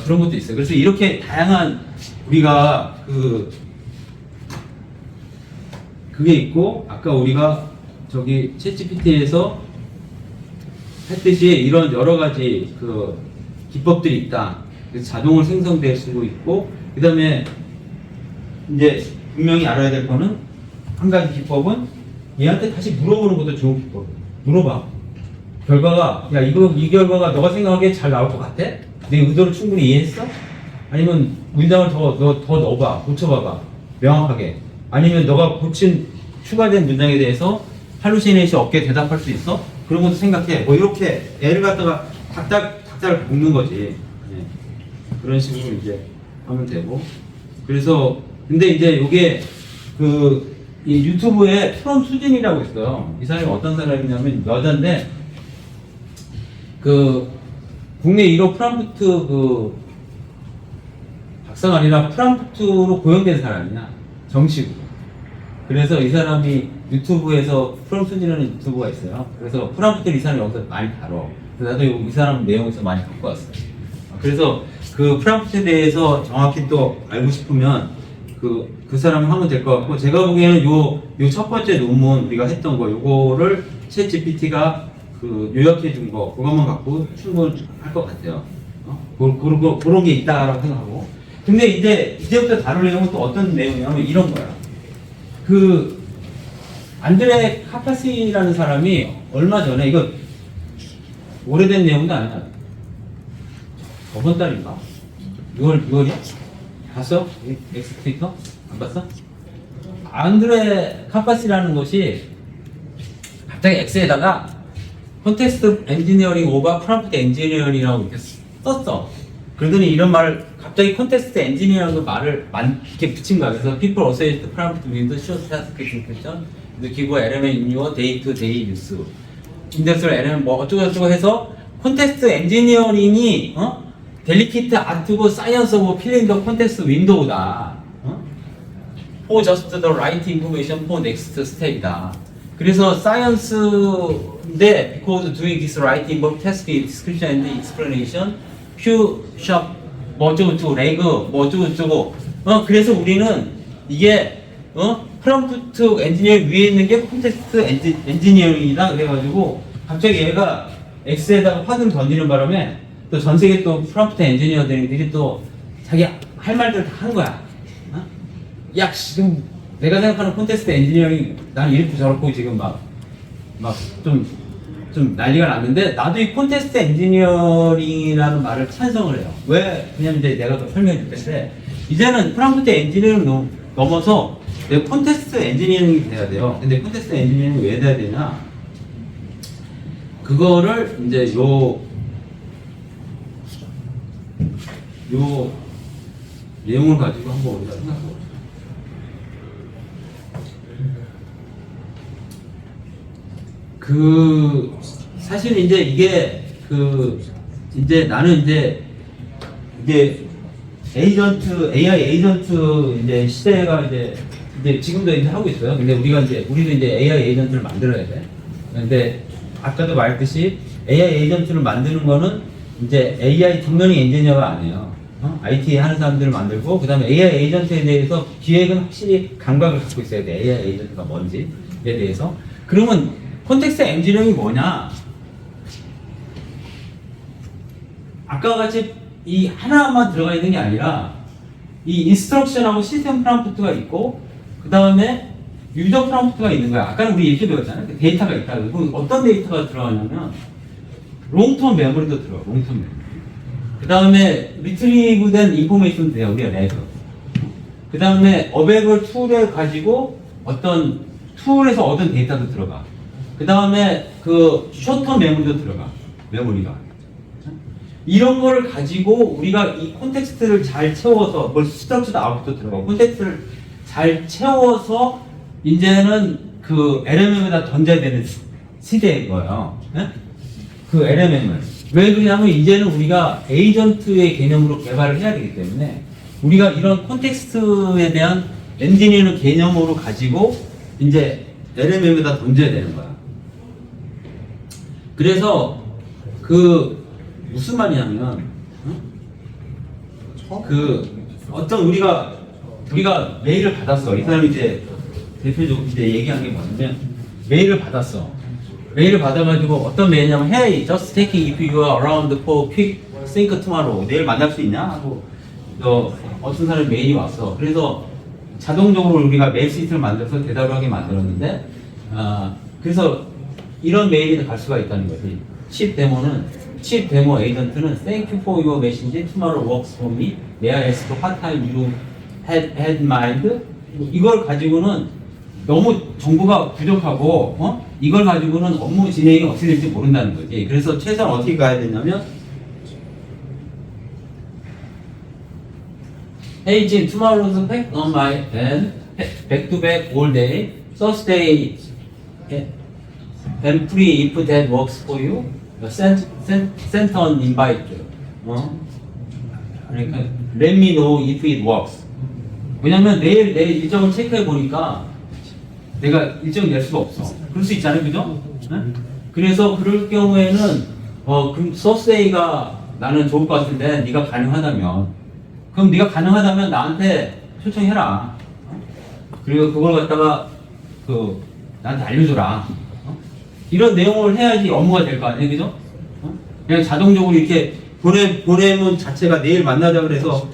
그런 것도 있어요. 그래서 이렇게 다양한 우리가 그게 있고 아까 우리가 저기 챗GPT에서 했듯이 이런 여러 가지 그 기법들이 있다. 그래서 자동으로 생성될 수도 있고 그 다음에 이제 분명히 알아야 될 거는 한 가지 기법은 얘한테 다시 물어보는 것도 좋은 기법. 물어봐. 결과가 야 이 결과가 너가 생각하기에 잘 나올 것 같아? 내 의도를 충분히 이해했어? 아니면 문장을 더 넣어봐. 고쳐봐봐. 명확하게. 아니면 너가 고친 추가된 문장에 대해서 할루시네이션 없게 대답할 수 있어? 그런 것도 생각해. 뭐 이렇게 애를 갖다가 닥달을 볶는 거지. 네. 그런 식으로 이제 하면 되고. 그래서 근데 이제 요게 이 유튜브에 프롬 수진이라고 있어요. 이 사람이 어떤 사람이냐면 여자인데 국내 1호 프랑프트 박사가 아니라 프랑프트로 고용된 사람이야. 정식으로. 그래서 이 사람이 유튜브에서 프롬 수진이라는 유튜브가 있어요. 그래서 프랑프트를 이 사람이 여기서 많이 다뤄. 그래서 나도 이 사람 내용에서 많이 갖고 왔어요. 그래서 그 프랑프트에 대해서 정확히 또 알고 싶으면 그 사람을 하면 될 것 같고, 제가 보기에는 요 첫 번째 논문 우리가 했던 거, 요거를 챗 GPT가 요약해 준 거, 그것만 갖고 충분할 것 같아요. 그런 게 있다라고 생각하고. 근데 이제부터 다룰 내용은 또 어떤 내용이냐면 이런 거야. 안드레 카파시라는 사람이 얼마 전에, 이거 오래된 내용도 아니야. 저번 달인가? 6월이야? 봤어? 엑스트리터? 안 봤어? 안드레 카파시라는 것이 갑자기 X에다가 콘텍스트 엔지니어링 오버 프롬프트 엔지니어링이라고 이렇게 썼어. 그러더니 이런 말을 갑자기 콘텍스트 엔지니어링 말을 이렇게 붙인 거야. 그래서 people associate prompt with short task execution, give element in your day-to-day use. 인덱스를 element 뭐 어쩌고저쩌고 해서 콘텍스트 엔지니어링이 델리케이트 아트고 사이언스 오브 필링 더 콘텍스트 윈도우다. For just the right information for next step이다. 그래서 사이언스인데 because doing this right involve task description and explanation, few shop 뭐 어쩌고저쩌고 레그 뭐 어쩌고저쩌고. 그래서 우리는 이게 프롬프트 엔지니어 위에 있는 게 콘텍스트 엔지니어링이다. 그래가지고 갑자기 얘가 X에다가 화두를 던지는 바람에 또 전 세계 또 프롬프트 엔지니어들이 또 자기 할 말들 다 한 거야. 야, 지금 내가 생각하는 콘텍스트 엔지니어링 난 이렇고 저렇고 지금 막 좀 난리가 났는데, 나도 이 콘텍스트 엔지니어링이라는 말을 찬성을 해요. 왜? 왜냐면 이제 내가 또 설명해 줄 텐데, 이제는 프롬프트 엔지니어링 넘어서 내 콘텍스트 엔지니어링이 돼야 돼요. 근데 콘텍스트 엔지니어링이 왜 돼야 되냐? 그거를 이제 요 내용을 가지고 한번 우리가 생각해보자. 사실 이제 이게 이제 나는 이제 에이전트, AI 에이전트 이제 시대가 이제 지금도 이제 하고 있어요. 근데 우리도 이제 AI 에이전트를 만들어야 돼. 근데 아까도 말했듯이 AI 에이전트를 만드는 거는 이제 AI 딥러닝 엔지니어가 아니에요. IT 하는 사람들을 만들고, 그 다음에 AI 에이전트에 대해서 기획은 확실히 감각을 갖고 있어야 돼. AI 에이전트가 뭔지에 대해서. 그러면 콘텍스트 엔지니어링이 뭐냐? 아까 같이 이 하나만 들어가 있는 게 아니라 이 인스트럭션하고 시스템 프롬프트가 있고, 그 다음에 유저 프롬프트가 있는 거야. 아까는 우리 이렇게 배웠잖아요. 데이터가 있다. 그리고 어떤 데이터가 들어가냐면 롱텀 메모리도 들어가. 롱텀 메모리. 그 다음에 리트리브된 인포메이션도 돼요. 우리가 내서. 그 다음에 어베이블 툴을 가지고 어떤 툴에서 얻은 데이터도 들어가. 그 다음에 숏텀 메모리도 들어가. 메모리가. 이런 거를 가지고 우리가 이 콘텍스트를 잘 채워서, 뭘 스트럭처도 아웃풋도 들어가고, 콘텍스트를 잘 채워서 이제는 LMM에다 던져야 되는 시대인 거예요. 네? LMM을. 왜 그러냐면 이제는 우리가 에이전트의 개념으로 개발을 해야 되기 때문에 우리가 이런 콘텍스트에 대한 엔지니어는 개념으로 가지고 이제 LMM에다 던져야 되는 거야. 그래서 그 무슨 말이냐면 그 어떤 우리가 메일을 받았어. 이 사람이 이제 대표적으로 이제 얘기한 게 뭐냐면 메일을 받았어. 메일을 받아가지고 어떤 메일이냐면 Hey, just taking if you are around for quick think tomorrow. 내일 만날 수 있냐? 하고 어떤 사람이 메일이 왔어. 그래서 자동적으로 우리가 메일 시스템을 만들어서 대답을 하게 만들었는데 그래서 이런 메일이 갈 수가 있다는 거지. 칩 데모 에이전트는 Thank you for your message. Tomorrow works for me. May I ask what time you had in mind? 이걸 가지고는 너무 정보가 부족하고 이걸 가지고는 업무 진행이 어떻게 될지 모른다는 거지. 그래서 최소한 어떻게 가야 되냐면 Hey Jim, tomorrow's back on my end. Back to back all day. Thursday I'm free if that works for you. Send an invite. 그러니까 let me know if it works. 왜냐면 내일 내 일정을 체크해 보니까 내가 일정 낼 수가 없어. 그럴 수 있잖아요, 그죠? 네? 그래서 그럴 경우에는 그럼 Thursday가 나는 좋을 것 같은데 네가 가능하다면 그럼 네가 가능하다면 나한테 초청해라. 그리고 그걸 갖다가 나한테 알려줘라. 이런 내용을 해야지 업무가 될 거 아니에요, 그죠? 그냥 자동적으로 이렇게 보내문 자체가 내일 만나자 그래서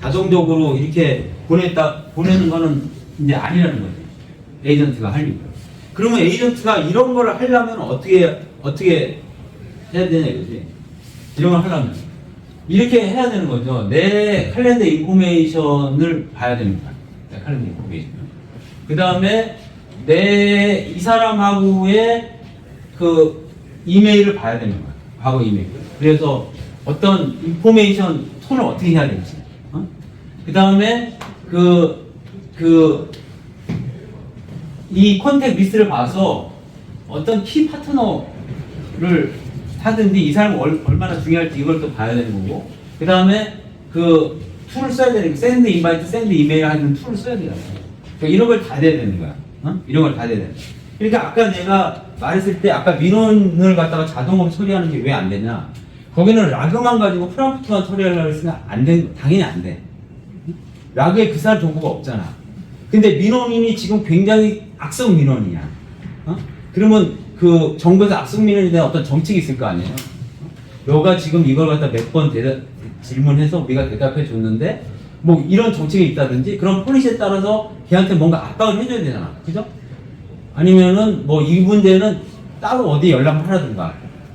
자동적으로 이렇게 보내는 거는 이제 아니라는 거지. 에이전트가 할 일. 그러면 에이전트가 이런 거를 하려면 어떻게 해야 되냐 이거지. 이런 걸 하려면 이렇게 해야 되는 거죠. 내 칼렌더 인포메이션을 봐야 됩니다. 내 칼렌더 인포메이션. 그 다음에 이 사람하고의 그 이메일을 봐야 되는 거야. 과거 이메일. 그래서 어떤 인포메이션 톤을 어떻게 해야 될지. 그 다음에 이 컨택 리스트를 봐서 어떤 키 파트너를 하든지 이 사람이 얼마나 중요할지 이걸 또 봐야 되는 거고. 그 다음에 그 툴을 써야 되는 거. 샌드 인바이트, 샌드 이메일 하는 툴을 써야 되잖아. 그러니까 이런 걸 다 돼야 되는 거야. 이런 걸 다 돼야 돼. 그러니까 아까 내가 말했을 때 아까 민원을 갖다가 자동으로 처리하는 게 왜 안 되냐? 거기는 라그만 가지고 프롬프트만 처리하려고 했으면 당연히 안 돼. 라그에 그 사람 정보가 없잖아. 근데 민원인이 지금 굉장히 악성 민원이야. 그러면 그 정부에서 악성 민원에 대한 어떤 정책이 있을 거 아니에요? 너가 지금 이걸 갖다 몇 번 질문해서 우리가 대답해 줬는데 뭐 이런 정책이 있다든지 그런 폴리시에 따라서 걔한테 뭔가 압박을 해줘야 되잖아. 그죠? 아니면은 뭐 이 문제는 따로 어디 연락을 하라든가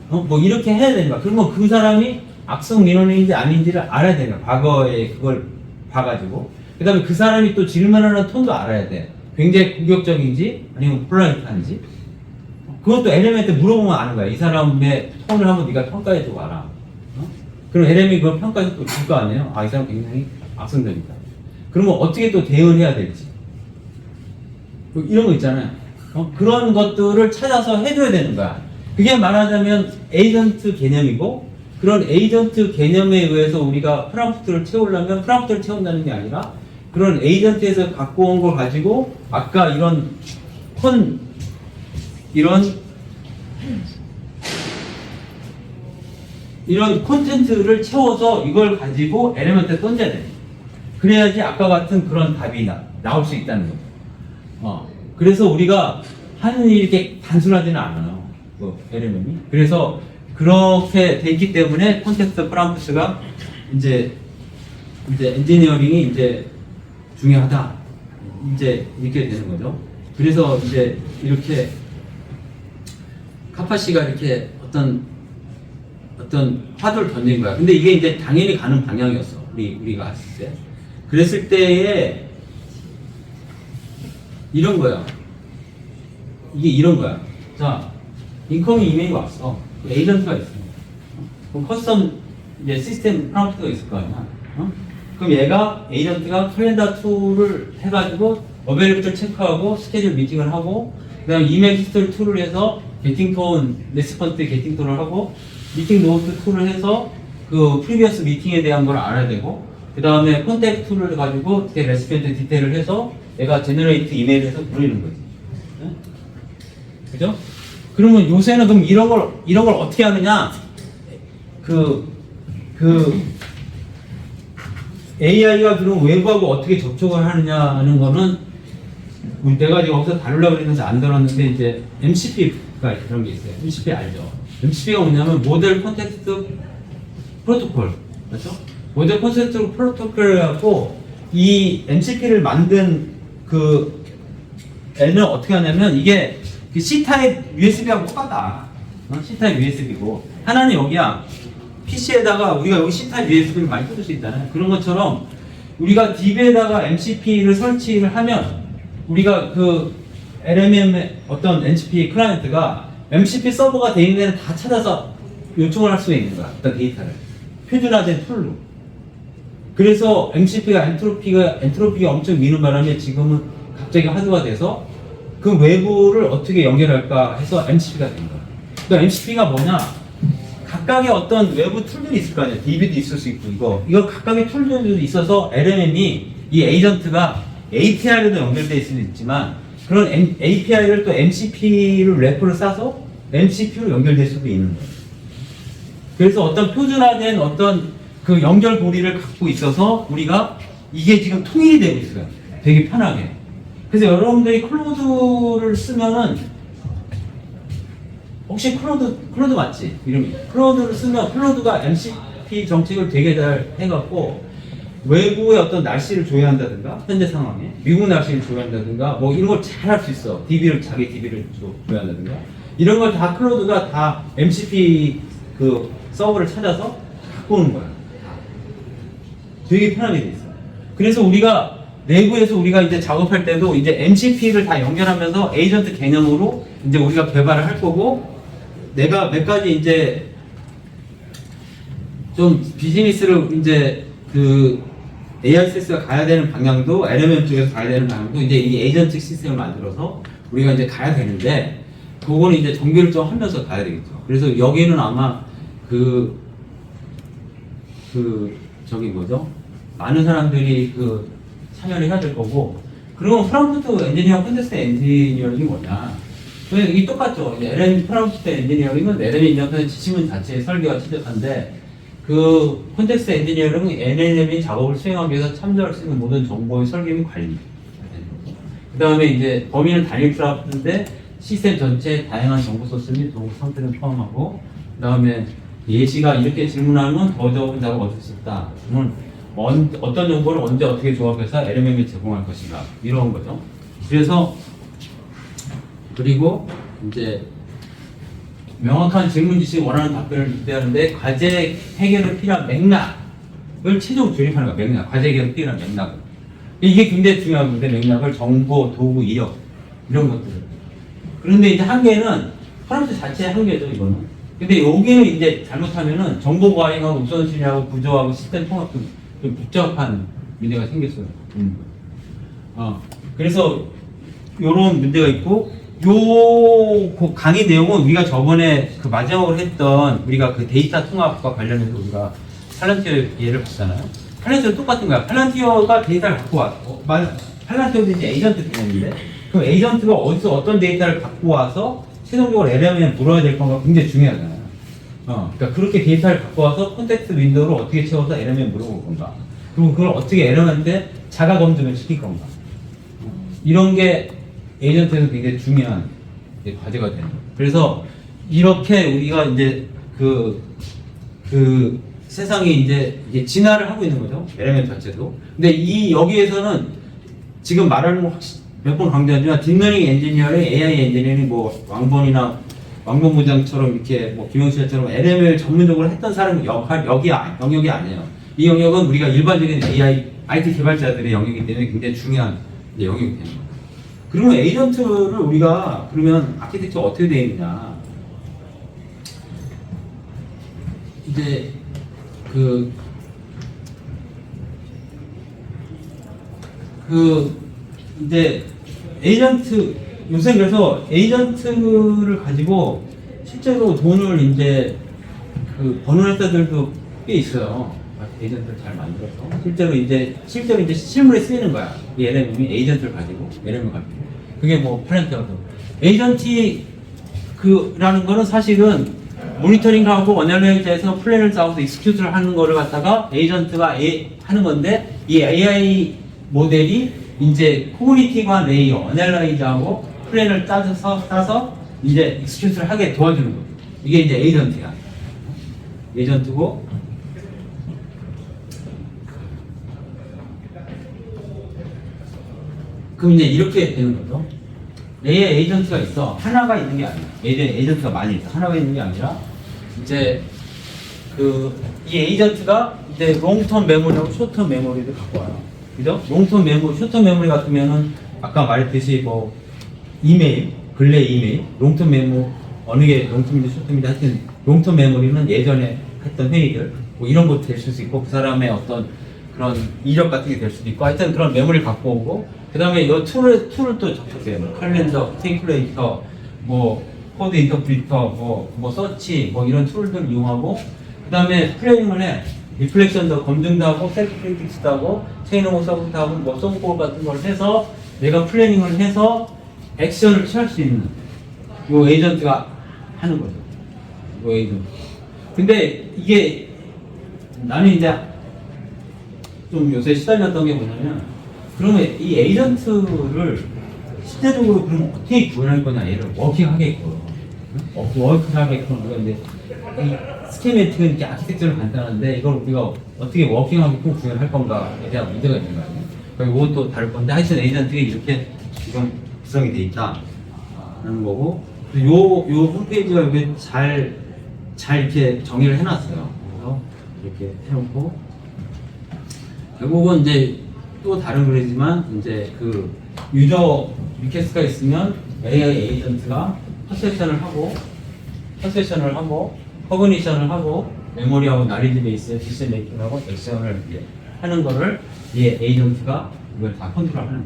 뭐 이렇게 해야 되는가. 그러면 그 사람이 악성 민원인지 아닌지를 알아야 되는 거야. 과거에 그걸 봐가지고 그 다음에 그 사람이 또 질문하는 톤도 알아야 돼. 굉장히 공격적인지 아니면 폴라이트한지 그것도 LM한테 물어보면 아는 거야. 이 사람의 톤을 한번 네가 평가해주고 알아. 그럼 LM이 그걸 평가해서 또 줄 거 아니에요? 이 사람 굉장히 악성적이다. 그러면 어떻게 또 대응을 해야 될지 이런 거 있잖아요. 그런 것들을 찾아서 해줘야 되는 거야. 그게 말하자면 에이전트 개념이고 그런 에이전트 개념에 의해서 우리가 프롬프트를 채우려면 프롬프트를 채운다는 게 아니라 그런 에이전트에서 갖고 온 걸 가지고 아까 이런 콘텐츠를 채워서 이걸 가지고 엘리먼트에 던져야 돼. 그래야지 아까 같은 그런 답이 나올 수 있다는 거죠. 그래서 우리가 하는 일이 이렇게 단순하지는 않아요. 엘리먼이. 그래서 그렇게 돼 있기 때문에 콘텍스트 프롬프트가 이제 엔지니어링이 이제 중요하다. 이제 이렇게 되는 거죠. 그래서 이제 이렇게 카파 씨가 이렇게 어떤 화두를 던진 거야. 근데 이게 이제 당연히 가는 방향이었어. 우리가 했을 때. 그랬을 때에 이런 거야. 이게 이런 거야. 자, 인커밍 이메일이 왔어. 에이전트가 있어. 그럼 커스텀 이제 시스템 프롬프트가 있을 거 아니야. 그럼 얘가 에이전트가 캘린더 툴을 해가지고 어베일리블을 체크하고 스케줄 미팅을 하고 그다음 이메일 히스토리 툴을 해서 게팅톤 레스폰스 게팅톤을 하고 미팅 노트 툴을 해서 그 프리비어스 미팅에 대한 걸 알아야 되고 그 다음에 콘택트 툴을 가지고 레시피한테 디테일을 해서 내가 제너레이트 이메일을 해서 보내는 거지. 네? 그죠? 그러면 요새는 그럼 이런 걸 어떻게 하느냐? AI가 그럼 외부하고 어떻게 접촉을 하느냐 하는 거는 내가 지금 여기서 다루려고 했는데 안 다뤘는데 이제 MCP가 그런 게 있어요. MCP 알죠? MCP가 뭐냐면 모델 콘텍스트 프로토콜. 맞죠? 모델 콘텍스트 프로토콜이라고 이 MCP를 만든 그 애는 어떻게 하냐면 이게 그 C타입 USB하고 똑같다. C타입 USB고 하나는 여기야. PC에다가 우리가 여기 C타입 USB를 많이 꽂을 수 있잖아요. 그런 것처럼 우리가 DB에다가 MCP를 설치를 하면 우리가 그 LMM의 어떤 MCP 클라이언트가 MCP 서버가 돼 있는 데는 다 찾아서 요청을 할 수 있는 거야. 어떤 데이터를. 표준화된 툴로. 그래서 MCP가 엔트로피가 엄청 미는 바람에 지금은 갑자기 화두가 돼서 그 외부를 어떻게 연결할까 해서 MCP가 된 거야. 그러니까 MCP가 뭐냐? 각각의 어떤 외부 툴들이 있을 거 아니야. DB도 있을 수 있고 이거 각각의 툴들도 있어서 LMM이 이 에이전트가 API로도 연결될 수도 있지만 그런 API를 또 MCP를 래퍼를 싸서 MCP로 연결될 수도 있는 거예요. 그래서 어떤 표준화된 어떤 그 연결 고리를 갖고 있어서 우리가 이게 지금 통일이 되고 있어요. 되게 편하게. 그래서 여러분들이 클로드를 쓰면은 혹시 클로드 맞지? 이름이. 클로드를 쓰면 클로드가 MCP 정책을 되게 잘 해갖고 외부의 어떤 날씨를 조회한다든가 현재 상황에 미국 날씨를 조회한다든가 뭐 이런 걸 잘 할 수 있어. 자기 DB를 조회한다든가 이런 걸 다 클로드가 다 MCP 그 서버를 찾아서 갖고 오는 거야. 되게 편하게 돼 있어. 그래서 우리가 내부에서 우리가 이제 작업할 때도 이제 MCP를 다 연결하면서 에이전트 개념으로 이제 우리가 개발을 할 거고 내가 몇 가지 이제 좀 비즈니스를 이제 그 AICS가 가야 되는 방향도 LMM 쪽에서 가야 되는 방향도 이제 이 에이전트 시스템을 만들어서 우리가 이제 가야 되는데 그거는 이제 정비를 좀 하면서 가야 되겠죠. 그래서 여기는 아마 저기 뭐죠? 많은 사람들이 참여를 해야 될 거고 그리고 프롬프트 엔지니어 콘텍스트 엔지니어링이 뭐냐? 그냥 이게 똑같죠. LM 프롬프트 엔지니어링은 LM 인정하는 지침문 자체의 설계가 최적화인데 그 콘텍스트 엔지니어링은 LLM이 작업을 수행하기 위해서 참조할 수 있는 모든 정보의 설계 및 관리. 그 다음에 이제 범위는 단일 프로그램인데 시스템 전체에 다양한 정보 소스 및 도구 상태를 포함하고 그 다음에 예시가 이렇게 질문하면 더 좋은 답을 얻을 수 있다. 그러면 어떤 정보를 언제 어떻게 조합해서 LMM에 제공할 것인가 이런 거죠. 그래서 그리고 이제 명확한 질문 지시 원하는 답변을 입대하는데 과제 해결을 필요한 맥락을 최종 조립하는 거야. 맥락. 과제 해결을 필요한 맥락을. 이게 굉장히 중요한 건데 맥락을 정보, 도구, 이력 이런 것들. 그런데 이제 한계는 프롬프트 자체의 한계죠 이거는. 근데 여기는 이제 잘못하면은 정보 과잉하고 우선순위하고 구조하고 시스템 통합도 좀 복잡한 문제가 생겼어요. 그래서 요런 문제가 있고 그 강의 내용은 우리가 저번에 그 마지막으로 했던 우리가 그 데이터 통합과 관련해서 우리가 팔란티어 예를 봤잖아요. 팔란티어 똑같은 거야. 팔란티어가 데이터를 갖고 와. 팔란티어도 이제 에이전트 개념인데 그럼 에이전트가 어디서 어떤 데이터를 갖고 와서 최종적으로 LMM에 물어야 될 건가 굉장히 중요하잖아요. 그러니까 그렇게 데이터를 갖고 와서 콘텍스트 윈도우를 어떻게 채워서 LMM에 물어볼 건가. 그리고 그걸 어떻게 LMM한테 자가 검증을 시킬 건가. 이런 게 에이전트에서 굉장히 중요한 과제가 되는 거예요. 그래서 이렇게 우리가 이제 그 세상이 이제 진화를 하고 있는 거죠. LMM 자체도. 근데 여기에서는 지금 말하는 거 몇 번 강조하지만 딥러닝 엔지니어링, AI 엔지니어링 뭐 왕본부장처럼 이렇게 뭐 김영실처럼 LMM을 전문적으로 했던 사람 영역이 아니에요. 이 영역은 우리가 일반적인 IT 개발자들의 영역이기 때문에 굉장히 중요한 영역이 되는 거예요. 그러면 에이전트를 우리가 그러면 아키텍처 어떻게 되어 있느냐? 이제 이제 에이전트 요새 그래서 에이전트를 가지고 실제로 돈을 이제 버는 회사들도 꽤 있어요. 에이전트를 잘 만들어서 실제로 이제 실물에 쓰이는 거야. 이 LM이 에이전트를 가지고 LM을 가지고 그게 뭐 플랜트하고 에이전트라는 거는 사실은 모니터링하고 어널라이즈해서 플랜을 짜고서 익스큐트를 하는 거를 갖다가 에이전트가 하는 건데 이 AI 모델이 이제 코그니티브한 레이어 어널라이즈하고 플랜을 따서 이제 익스큐트를 하게 도와주는 거예요. 이게 이제 에이전트야. 에이전트고 그럼 이제 이렇게 되는 거죠. 레이어 에이전트가 있어. 하나가 있는 게 아니야. 에이전트가 많이 있어. 하나가 있는 게 아니라 이제 이 에이전트가 이제 롱텀 메모리하고 숏텀 메모리를 갖고 와요. 그죠? 롱텀 메모리, 숏텀 메모리 같으면은 아까 말했듯이 뭐 이메일, 근래 이메일, 롱텀 메모 어느 게 롱텀인지 숏텀인지 하여튼 롱텀 메모리는 예전에 했던 회의들 뭐 이런 것도 될 수도 있고 그 사람의 어떤 그런 이력 같은 게 될 수도 있고 하여튼 그런 메모리를 갖고 오고 그 다음에 이 툴을 또 접속해요. 뭐 칼렌더, 템플레이터, 뭐 코드 인터프리터, 뭐 서치 뭐 이런 툴들을 이용하고 그 다음에 플래닝을 해. 리플렉션도 검증도 하고 셀프 프리딕스도 하고 체인 오브 서브도 하고 뭐 송골 같은 걸 해서 내가 플래닝을 해서 액션을 취할 수 있는 요 에이전트가 하는 거죠. 요 에이전트. 근데 이게 나는 이제 좀 요새 시달렸던 게 뭐냐면 그러면 이 에이전트를 실제적으로 그럼 어떻게 구현할 거냐 얘를 워킹하게끔 워킹하게끔 우리가 이제 이 스키매틱은 이렇게 아키텍처는 간단한데 이걸 우리가 어떻게 워킹하게끔 구현할 건가에 대한 문제가 있는 거 아니에요. 그러니까 이것도 다를 건데 하여튼 에이전트가 이렇게 지금 구성이 돼 있다는 거고 요 홈페이지가 이렇게 잘 이렇게 정의를 해놨어요. 그래서 이렇게 해놓고 결국은 이제 또 다른 글이지만 이제 그 유저 리퀘스트가 있으면 AI 에이전트가 퍼세션을 하고 커그니션을 하고 메모리하고 나리지 베이스에 디시전 메이킹하고 액션을 이제 하는 거를 이 에이전트가 이걸 다 컨트롤하는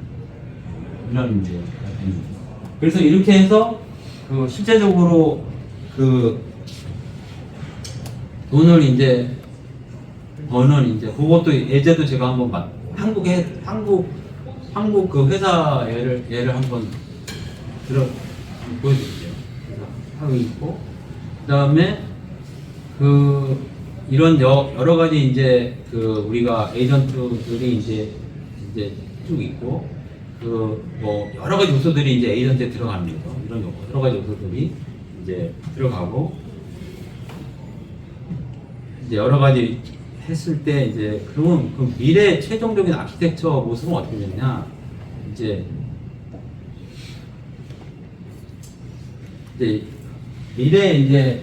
이런 문제가 되는 거죠. 그래서 이렇게 해서 그 실제적으로 그 돈을 이제 버는 이제 그것도 예제도 제가 한번 한국 그 회사 예를 한번 보여드릴게요. 하고 있고 그다음에 그 이런 여러 가지 이제 그 우리가 에이전트들이 이제 쭉 있고 그 뭐 여러 가지 요소들이 이제 에이전트에 들어가는 거죠. 이런 여러 가지 요소들이 이제 들어가고 이제 여러 가지 했을 때 이제 그러면 그 미래 최종적인 아키텍처 모습은 어떻게 되냐 이제 미래 이제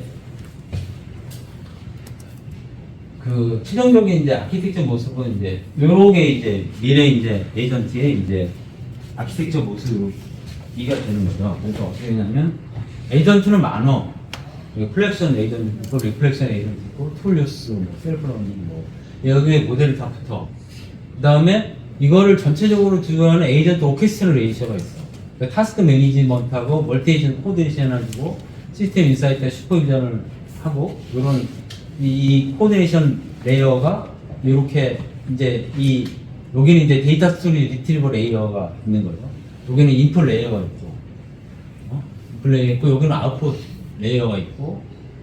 그 최종적인 이제 아키텍처 모습은 이제 요게 이제 미래 이제 에이전트의 이제 아키텍처 모습으로 이해가 되는 거죠. 그래서 어떻게 되냐면 에이전트는 많어. 플렉션 에이전트 있고 리플렉션 에이전트 있고 툴유스, 뭐 셀프러닝 뭐 여기에 모델이 다 붙어. 그 다음에 이거를 전체적으로 주요하는 에이전트 오케스트레이션가 있어. 그러니까 타스크 매니지먼트하고 멀티에이션 코디네이션을 주고 시스템 인사이트와 슈퍼비전을 하고 이런 이 코디네이션 레이어가 이렇게 이제 여기는 이제 데이터 스토리 리트리버 레이어가 있는 거죠. 여기는 인풋 레이어가 있고, 인풋 레이어 있고 여기는 아웃풋 레이어가 있고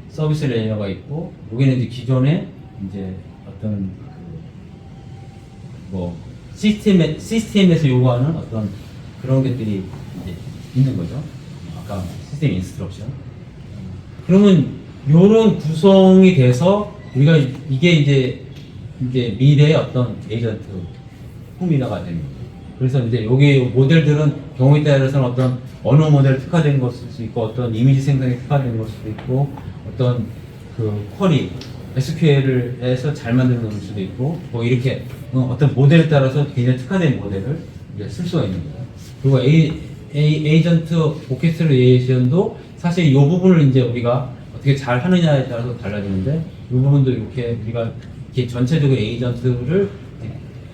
서비스 레이어가 있고 여기는 이제 기존에 이제 어떤 뭐 시스템에서 요구하는 어떤 그런 것들이 이제 있는 거죠. 아까 시스템 인스트럭션. 그러면 이런 구성이 돼서 우리가 이게 이제 미래의 어떤 에이전트 품위가 되는 거죠. 그래서 이제 여기 모델들은 경우에 따라서는 어떤 언어 모델 특화된 것일 수도 있고 어떤 이미지 생성에 특화된 것일 수도 있고 어떤 그 쿼리 SQL을 해서 잘 만드는 것일 수도 있고 뭐 이렇게 어떤 모델에 따라서 굉장히 특화된 모델을 이제 쓸 수가 있는 거예요. 그리고 에이전트 오케스트레이션도 사실 이 부분을 이제 우리가 어떻게 잘 하느냐에 따라서 달라지는데 이 부분도 이렇게 우리가 이렇게 전체적으로 에이전트를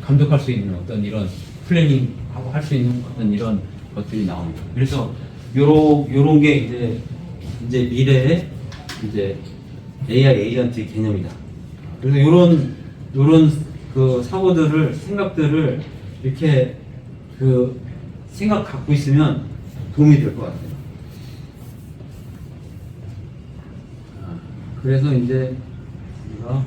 감독할 수 있는 어떤 이런 플래닝하고 할 수 있는 어떤 이런 것들이 나옵니다. 그래서 요런 게 이제 미래의 이제 AI 에이전트 개념이다. 그래서 요런 요런 그 사고들을, 생각들을 이렇게 그 생각 갖고 있으면 도움이 될 것 같아요. 그래서 이제 우리가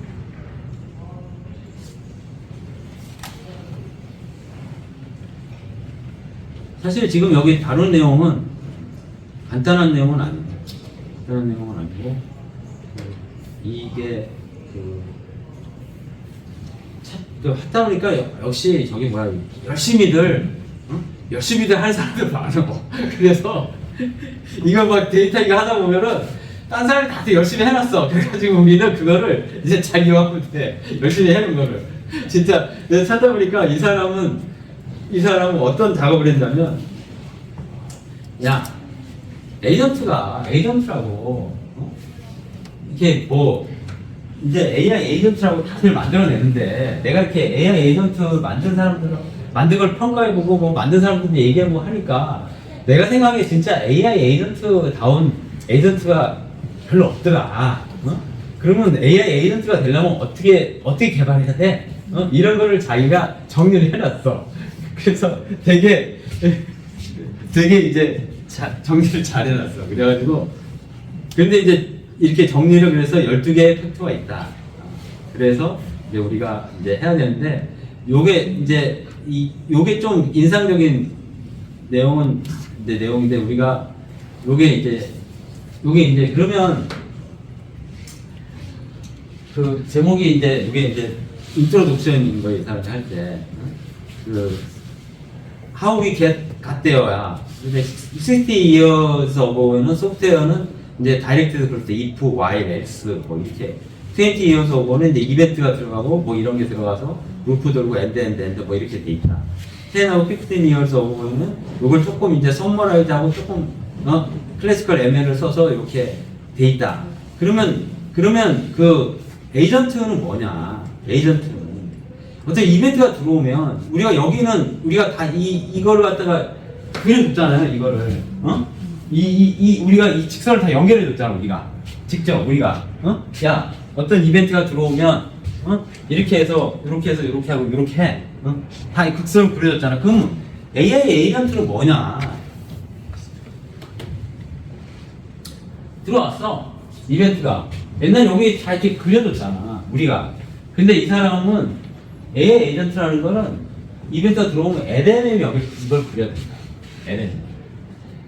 사실 지금 여기 다룬 내용은 간단한 내용은 아닙니다. 간단한 내용은 아니고 이게 하다 보니까 역시 저기 뭐야 열심히들 하는 사람들 많아. 그래서 이거 막 데이터 이거 하다 보면은 딴 사람이 다들 열심히 해놨어. 그래가지고 우리는 그거를 이제 자기와 때 열심히 해놓은 거를 진짜 내가 찾다 보니까 이 사람은 어떤 작업을 했냐면 야 에이전트라고 이렇게 뭐 이제 AI 에이전트라고 다들 만들어내는데 내가 이렇게 AI 에이전트 만든 사람들 만든 걸 평가해보고 뭐 만든 사람들 얘기하고 하니까 내가 생각에 진짜 AI 에이전트다운 에이전트가 별로 없더라. 그러면 AI 에이전트가 되려면 어떻게 개발해야 돼? 이런 거를 자기가 정리를 해놨어. 그래서 되게 이제 정리를 잘 해놨어. 그래가지고 근데 이제 이렇게 정리를 그래서 12개의 팩터가 있다. 그래서 이제 우리가 이제 해야 되는데 요게 이제 요게 좀 인상적인 내용인데 우리가 요게 이제 그러면 그 제목이 이제 요게 이제 인트로덕션인 거예요. 이 사람이 할 때 그 How we got there야. 근데 60 years ago는 소프트웨어는 이제 다이렉트에서 그럴 때 if, while, else 뭐 이렇게 20 years ago는 이제 이벤트가 들어가고 뭐 이런 게 들어가서 루프 돌고 end 뭐 이렇게 돼 있다. 10하고 15 years ago는 이걸 조금 이제 서머라이즈하고 조금 클래시컬 ML을 써서 이렇게 돼 있다. 그러면 그 에이전트는 뭐냐? 에이전트는 어떤 이벤트가 들어오면 우리가 여기는 우리가 다 이거를 갖다가 그려줬잖아요. 이거를 우리가 이 직선을 다 연결해줬잖아. 우리가 직접 우리가 야 어떤 이벤트가 들어오면 이렇게 해서 이렇게 하고 이렇게 해. 다 이 극선을 그려줬잖아. 그럼 AI 에이전트는 뭐냐? 들어왔어 이벤트가 옛날 여기 다 이렇게 그려줬잖아 우리가. 근데 이 사람은 AI 에이전트라는 거는 이벤트가 들어오면 LMM이 이걸 그려야 된다.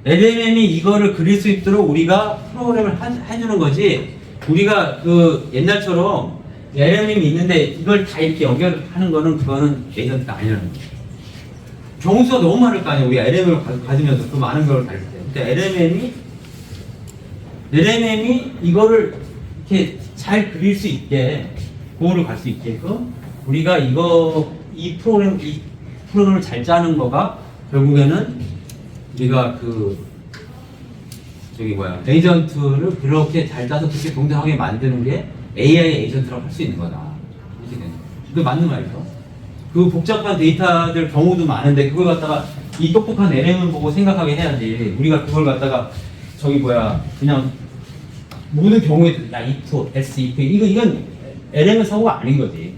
LMM이 이거를 그릴 수 있도록 우리가 프로그램을 해주는 거지. 우리가 그 옛날처럼 LMM이 있는데 이걸 다 이렇게 연결하는 거는 그거는 에이전트가 아니라는 거죠. 경우수가 너무 많을 거 아니에요. 우리 LMM을 가지면서 그 많은 걸 다룰 때. 근데 LMM이 이거를 이렇게 잘 그릴 수 있게 고를 갈 수 있게끔 우리가 이 프로그램을 잘 짜는 거가 결국에는 우리가 에이전트를 그렇게 잘 짜서 그렇게 동작하게 만드는 게 AI 에이전트라고 할 수 있는 거다. 이렇게 되는 거예요. 그게 맞는 말이죠. 그 복잡한 데이터들 경우도 많은데 그걸 갖다가 이 똑똑한 LM을 보고 생각하게 해야지. 우리가 그걸 갖다가 그냥 모든 경우에 if, else, if 이건 LM의 사고가 아닌 거지.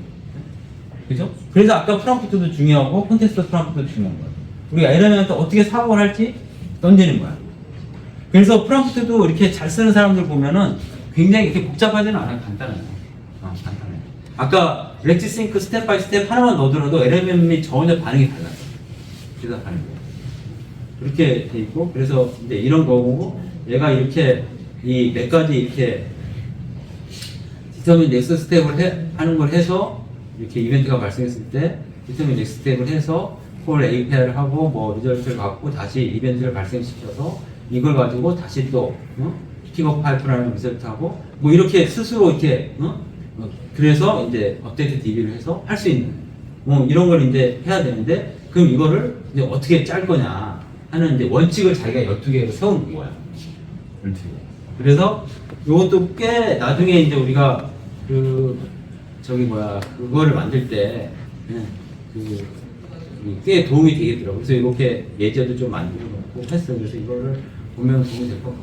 그죠? 그래서 아까 프롬프트도 중요하고 콘텍스트 프롬프트도 중요한 거야. 우리가 LM한테 어떻게 사고를 할지 던지는 거야. 그래서 프롬프트도 이렇게 잘 쓰는 사람들 보면은 굉장히 이렇게 복잡하지는 않아요. 간단해요. 간단해요. 아까 렉지싱크 스텝 바이 스텝 하나만 넣어더라도 LM이 전혀 반응이 달라요. 대답하는 거예요. 그렇게 돼 있고, 그래서 이제 이런 거고, 얘가 이렇게 이 몇 가지 이렇게 디터민 넥스트 스텝을 하는 걸 해서 이렇게 이벤트가 발생했을 때 디터민 넥스트 스텝을 해서 콜 API를 하고 뭐 리저트를 갖고 다시 이벤트를 발생시켜서 이걸 가지고 다시 또 픽업 파이프라는 리저트하고 뭐 이렇게 스스로 이렇게 그래서 이제 업데이트 DB를 해서 할 수 있는 뭐 이런 걸 이제 해야 되는데 그럼 이거를 이제 어떻게 짤 거냐 하는 이제 원칙을 자기가 12개로 세우는 거야. 12개. 그래서 이것도 꽤 나중에 이제 우리가 그거를 만들 때 꽤 도움이 되겠더라고요. 그래서 이렇게 예제도 좀 만들어 놓고 했어요. 그래서 이거를 보면 도움이 될 것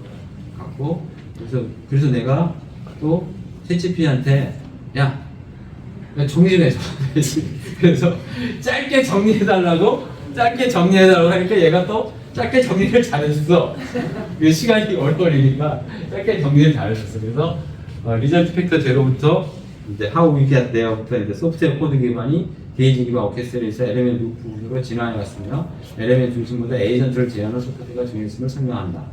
같고, 그래서 내가 또 챗GPT한테 야 정리 좀 해줘. 그래서 짧게 정리해달라고 하니까 얘가 또 짧게 정리를 잘해줬어. 그 시간이 오래 걸리니까 짧게 정리를 잘해줬어. 그래서 리전트 팩터 제로부터 이제 하우 위기한 때부터 이제 소프트웨어 코드 기반이 게이지 기반 오케스트레이션 엘리멘트 부분으로 진화해 왔으며 엘리멘트 중심보다 에이전트를 제어하는 소프트웨어가 중요했음을 설명한다.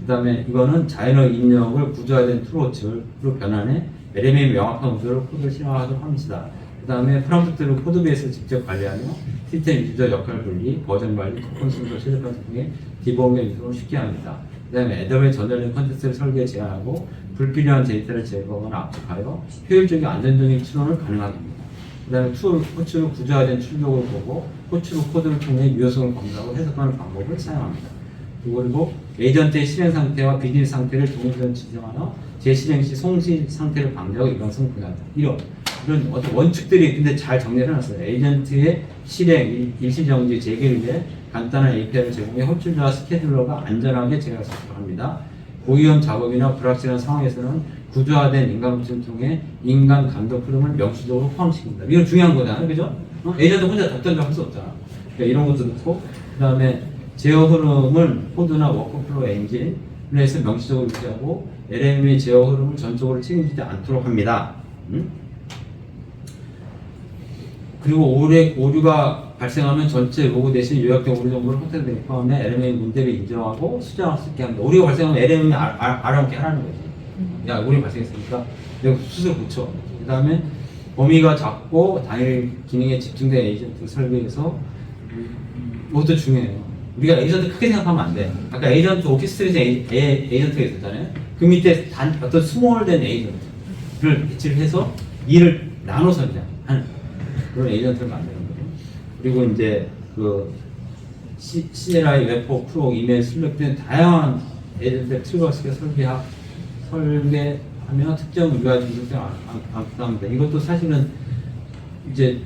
그 다음에 이거는 자연어 입력을 구조화된 툴워치로 변환해 엘리멘트 명확한 구조로 코드를 실행하도록 합니다. 그 다음에 프롬프트를 코드베이스를 직접 관리하며 시스템 유저 역할 분리, 버전 관리, 토큰 순서 최적화 등의 디버깅 유도를 쉽게 합니다. 그 다음에 애더블 전달된 컨텐츠를 설계 제한하고 불필요한 데이터를 제거하거나 압축하여 효율적인 안전적인 추론을 가능하게 합니다. 그 다음에 호출을 구조화된 출력을 보고 호출을 코드를 통해 유효성을 검사하고 해석하는 방법을 사용합니다. 그리고 에이전트의 실행 상태와 비즈니스 상태를 동일선 지정하여 재실행 시 송실 상태를 방지하고 일관성 분할한다. 이런 어떤 원칙들이 근데 잘 정리를 해놨어요. 에이전트의 실행, 일시정지, 재개를 위해 간단한 API를 제공해 호출자와 스케줄러가 안전하게 제어할 수 있도록 합니다. 고위험 작업이나 불확실한 상황에서는 구조화된 인간 호출을 통해 인간 감독 흐름을 명시적으로 포함시킵니다. 이건 중요한 거잖아요. 그죠? 에이전트 혼자 답변도 할 수 없잖아. 그러니까 이런 것도 넣고, 그 다음에 제어 흐름을 코드나 워크플로우 엔진에서 명시적으로 유지하고 LM의 제어 흐름을 전적으로 책임지지 않도록 합니다. 그리고 오류가 발생하면 전체 로그 대신 요약된 오류 정보를 컨텐츠 등에 포함해 LM의 문제를 인정하고 수정할 수 있게 합니다. 오류가 발생하면 LM이 알아먹게 하라는 거지. 야, 오류 발생했으니까 내가 스스로 고쳐. 그 다음에 범위가 작고 단일 기능에 집중된 에이전트 설계에서 이것도 중요해요. 우리가 에이전트 크게 생각하면 안 돼. 아까 에이전트 오케스트레이션 에이전트가 있었잖아요. 그 밑에 어떤 스몰된 에이전트를 배치를 해서 일을 나눠서 그냥 하는 그런 에이전트를 만드는 거죠. 그리고 이제 그 CLI, 웹포, 프로, 이메일, 슬랙 등 다양한 에이전트 트리거스가 설계하면 특정 유아 중심성 안 부담합니다. 이것도 사실은 이제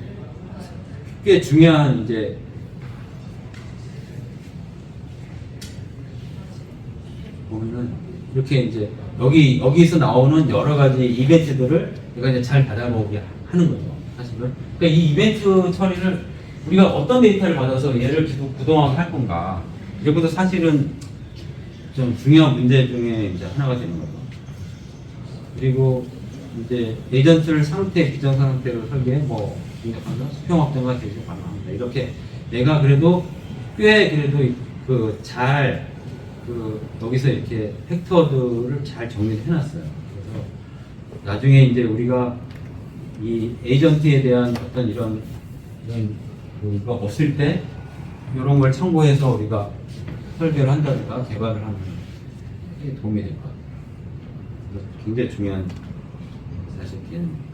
꽤 중요한 이제 보면은 이렇게 이제 여기서 나오는 여러 가지 이벤트들을 내가 이제 잘 받아보게 하는 거죠. 사실은. 그러니까 이 이벤트 처리를 우리가 어떤 데이터를 받아서 얘를 계속 구동하게 할 건가. 이런 것도 사실은 좀 중요한 문제 중에 이제 하나가 되는 거죠. 그리고 이제 에이전트를 비정상 상태로 설계해 입력하면 수평 확정과 제시 가능합니다. 이렇게 내가 그래도 여기서 이렇게 팩터들을 잘 정리를 해놨어요. 그래서 나중에 이제 우리가 이 에이전트에 대한 어떤 이런 거 없을 때 이런 걸 참고해서 우리가 설계를 한다든가 개발을 하는 게 도움이 될 것 같아요. 굉장히 중요한 사실이에요.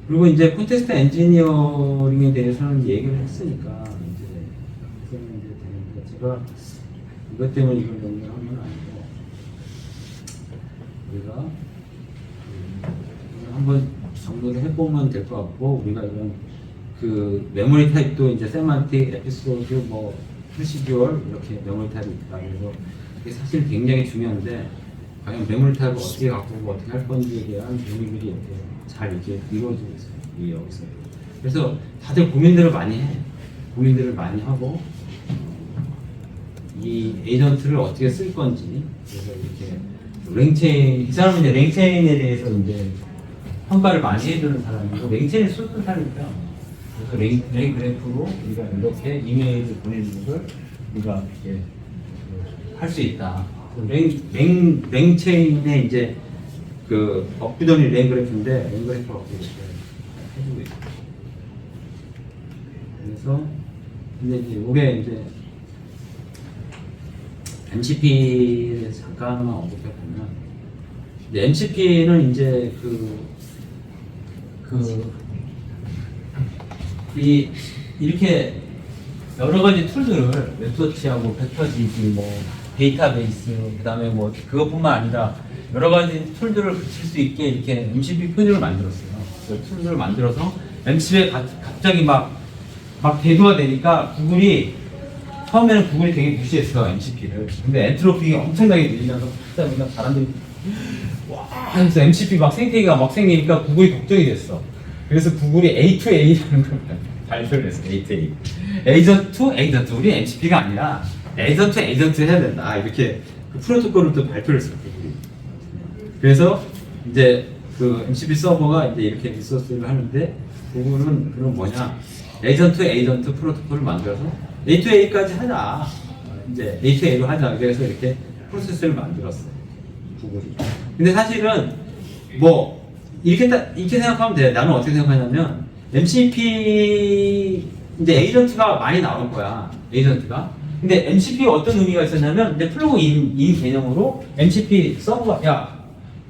그리고 이제 콘텍스트 엔지니어링에 대해서는 얘기를 했으니까 이제 되는데 제가 이것 때문에 이걸 연구한 건 아니고 우리가 한번 정리를 해보면 될 것 같고 우리가 이런 그 메모리 타입도 이제 세만틱, 에피소드, 프로시듀얼 이렇게 메모리 타입이 있다. 그래서 이게 사실 굉장히 중요한데 과연 메모리 타입을 어떻게 갖고 오고 어떻게 할 건지에 대한 고민들이 이렇게 잘 이렇게 이루어지고 있어요. 여기서. 그래서 다들 고민들을 많이 해. 고민들을 많이 하고 이 에이전트를 어떻게 쓸 건지 그래서 이렇게 랭체인 이 사람은 이제 랭체인에 대해서 이제 평가를 많이 해주는 사람이고 랭체인을 쓰는 사람이니까 그래서 랭 그래프로 우리가 이렇게 이메일을 보내주는 걸 우리가 이렇게 할 수 있다. 랭체인의 이제 그 업비더니 랭 그래프인데 랭 그래프가 어떻게 이렇게 해주고 있어요. 그래서 근데 이제 이게 이제 MCP에 잠깐만 언급해 보면 MCP는 이제 이렇게 여러 가지 툴들을 웹서치하고 벡터지기 데이터베이스 그다음에 그것뿐만 아니라 여러 가지 툴들을 붙일 수 있게 이렇게 MCP 표준을 만들었어요. 그 툴들을 만들어서 MCP에 갑자기 막 대두가 되니까 처음에는 구글이 되게 무시했어 MCP를. 근데 엔트로피가 엄청나게 늘리면서 사람들이 와, 그래서 MCP 막 생태계가 막 생기니까 구글이 걱정이 됐어. 그래서 구글이 A2A라는 걸 발표를 했어. A2A. 에이전트 투 에이전트. 우리 MCP가 아니라 에이전트 에이전트 해야 된다. 이렇게 그 프로토콜을 또 발표를 했어. 구글이. 그래서 이제 그 MCP 서버가 이제 이렇게 리소스를 하는데 구글은 그럼 뭐냐? 에이전트 에이전트 프로토콜을 만들어서 A2A까지 하자. 이제 A2A로 하자. 그래서 이렇게 프로세스를 만들었어요. 구글이. 근데 사실은 뭐 이렇게 생각하면 돼. 나는 어떻게 생각하냐면 MCP 이제 에이전트가 많이 나올 거야. 에이전트가. 근데 MCP에 어떤 의미가 있었냐면 이제 플러그인 개념으로 MCP 서버가 야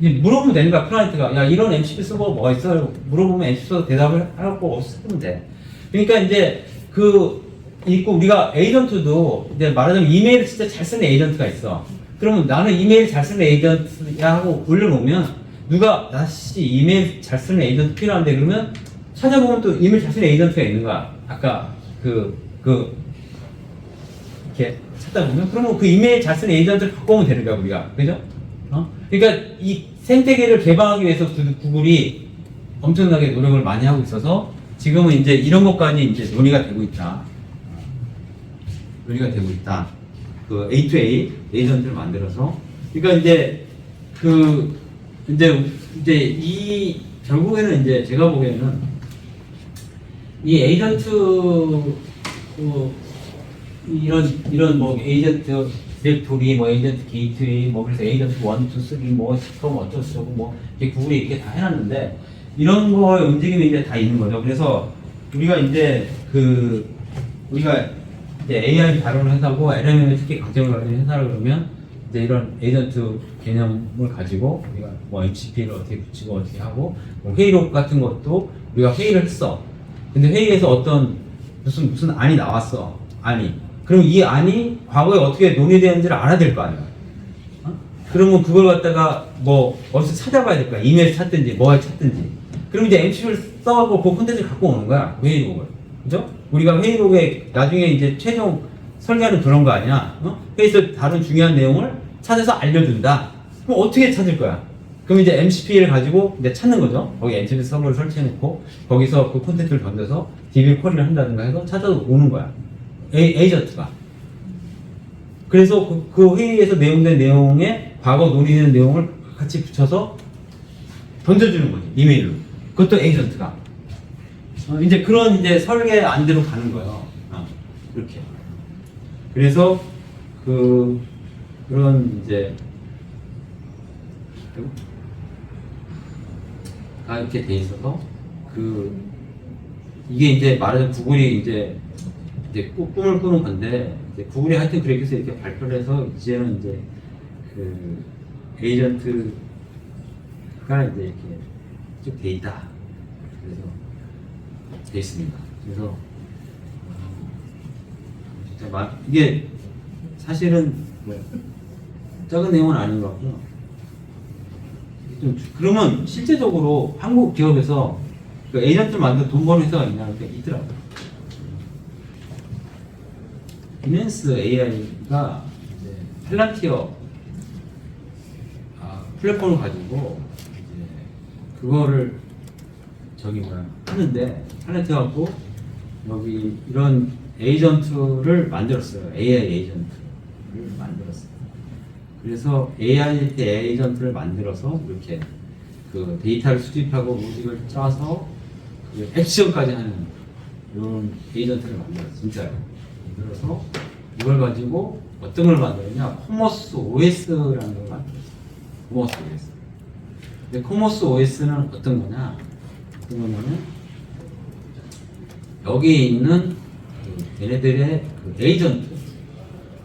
이제 물어보면 되는 거야. 클라이언트가 야 이런 MCP 서버가 뭐가 있어요? 물어보면 MCP 서버 대답을 하고 없으면 돼. 그러니까 이제 그 있고 우리가 에이전트도 이제 말하자면 이메일을 진짜 잘 쓰는 에이전트가 있어. 그러면 나는 이메일 잘 쓰는 에이전트야 하고 올려놓으면 누가 나씨 이메일 잘 쓰는 에이전트 필요한데 그러면 찾아보면 또 이메일 잘 쓰는 에이전트가 있는 거야. 아까 이렇게 찾다 보면 그러면 그 이메일 잘 쓰는 에이전트를 갖고 오면 되는 거야 우리가. 그죠? 그러니까 이 생태계를 개방하기 위해서 구글이 엄청나게 노력을 많이 하고 있어서 지금은 이제 이런 것까지 이제 논의가 되고 있다. 그 A2A 에이전트를 만들어서. 그러니까 이제 이제 이 결국에는 이제 제가 보기에는 이 에이전트 이런 뭐 에이전트 디렉토리 뭐 에이전트 게이트웨이 뭐 그래서 에이전트 1, 2, 3 뭐 시컴 어쩌고 뭐 이렇게 구글이 이렇게 다 해놨는데 이런 거의 움직임이 이제 다 있는 거죠. 그래서 우리가 이제 우리가 이제 AI 다루는 회사고 LLM에 특히 강점을 가진 회사를 그러면 이제 이런 에이전트 개념을 가지고 우리가 뭐 MCP를 어떻게 붙이고 어떻게 하고 뭐 회의록 같은 것도 우리가 회의를 했어. 근데 회의에서 어떤 무슨 안이 나왔어. 그럼 이 안이 과거에 어떻게 논의되었는지를 알아야 될 거 아니야. 그러면 그걸 갖다가 뭐 어디서 찾아봐야 될 거야. 이메일 찾든지 뭐를 찾든지. 그럼 이제 MCP를 써갖고 그 콘텐츠를 갖고 오는 거야. 회의록을. 그죠? 우리가 회의록에 나중에 이제 최종 설계하는 그런 거 아니야. 회의에서 다른 중요한 내용을 찾아서 알려준다. 그럼 어떻게 찾을 거야? 그럼 이제 MCP를 가지고 이제 찾는 거죠. 거기 MCP 서버를 설치해놓고 거기서 그 콘텐츠를 던져서 DB 쿼리를 한다든가 해서 찾아서 오는 거야. 에이전트가. 그래서 그 회의에서 내용된 내용에 과거 논의된 내용을 같이 붙여서 던져주는 거지. 이메일로. 그것도 에이전트가. 이제 그런 이제 설계 안대로 가는 거예요. 이렇게. 그래서 그런 이제 다 이렇게 돼 있어서 이게 이제 말하자면 구글이 이제 꿈을 꾸는 건데 이제 구글이 하여튼 그렇게 해서 이렇게 발표를 해서 이제는 이제 그 에이전트가 이제 이렇게 쭉 돼 있다. 그래서 돼 있습니다. 그래서 진짜 이게 사실은 작은 내용은 아닌 것 같고요. 그러면 실제적으로 한국 기업에서 그 에이전트 만든 돈 버는 회사가 있냐는데 있더라고요. 비넨스 AI가 이제 펠란티어 플랫폼을 가지고 이제 그거를 하는데 펠란티어 갖고 여기 이런 에이전트를 만들었어요. AI 에이전트를 만들었어요. 그래서 AI 에이전트를 만들어서 이렇게 그 데이터를 수집하고 로직을 짜서 그 액션까지 하는 이런 에이전트를 만들었어요. 진짜요. 만들어서 이걸 가지고 어떤 걸 만들었냐? 코머스 OS라는 걸 만들었어요. 코머스 OS. 근데 코머스 OS는 어떤 거냐? 어떤 거냐면 여기에 있는 얘네들의 그 에이전트,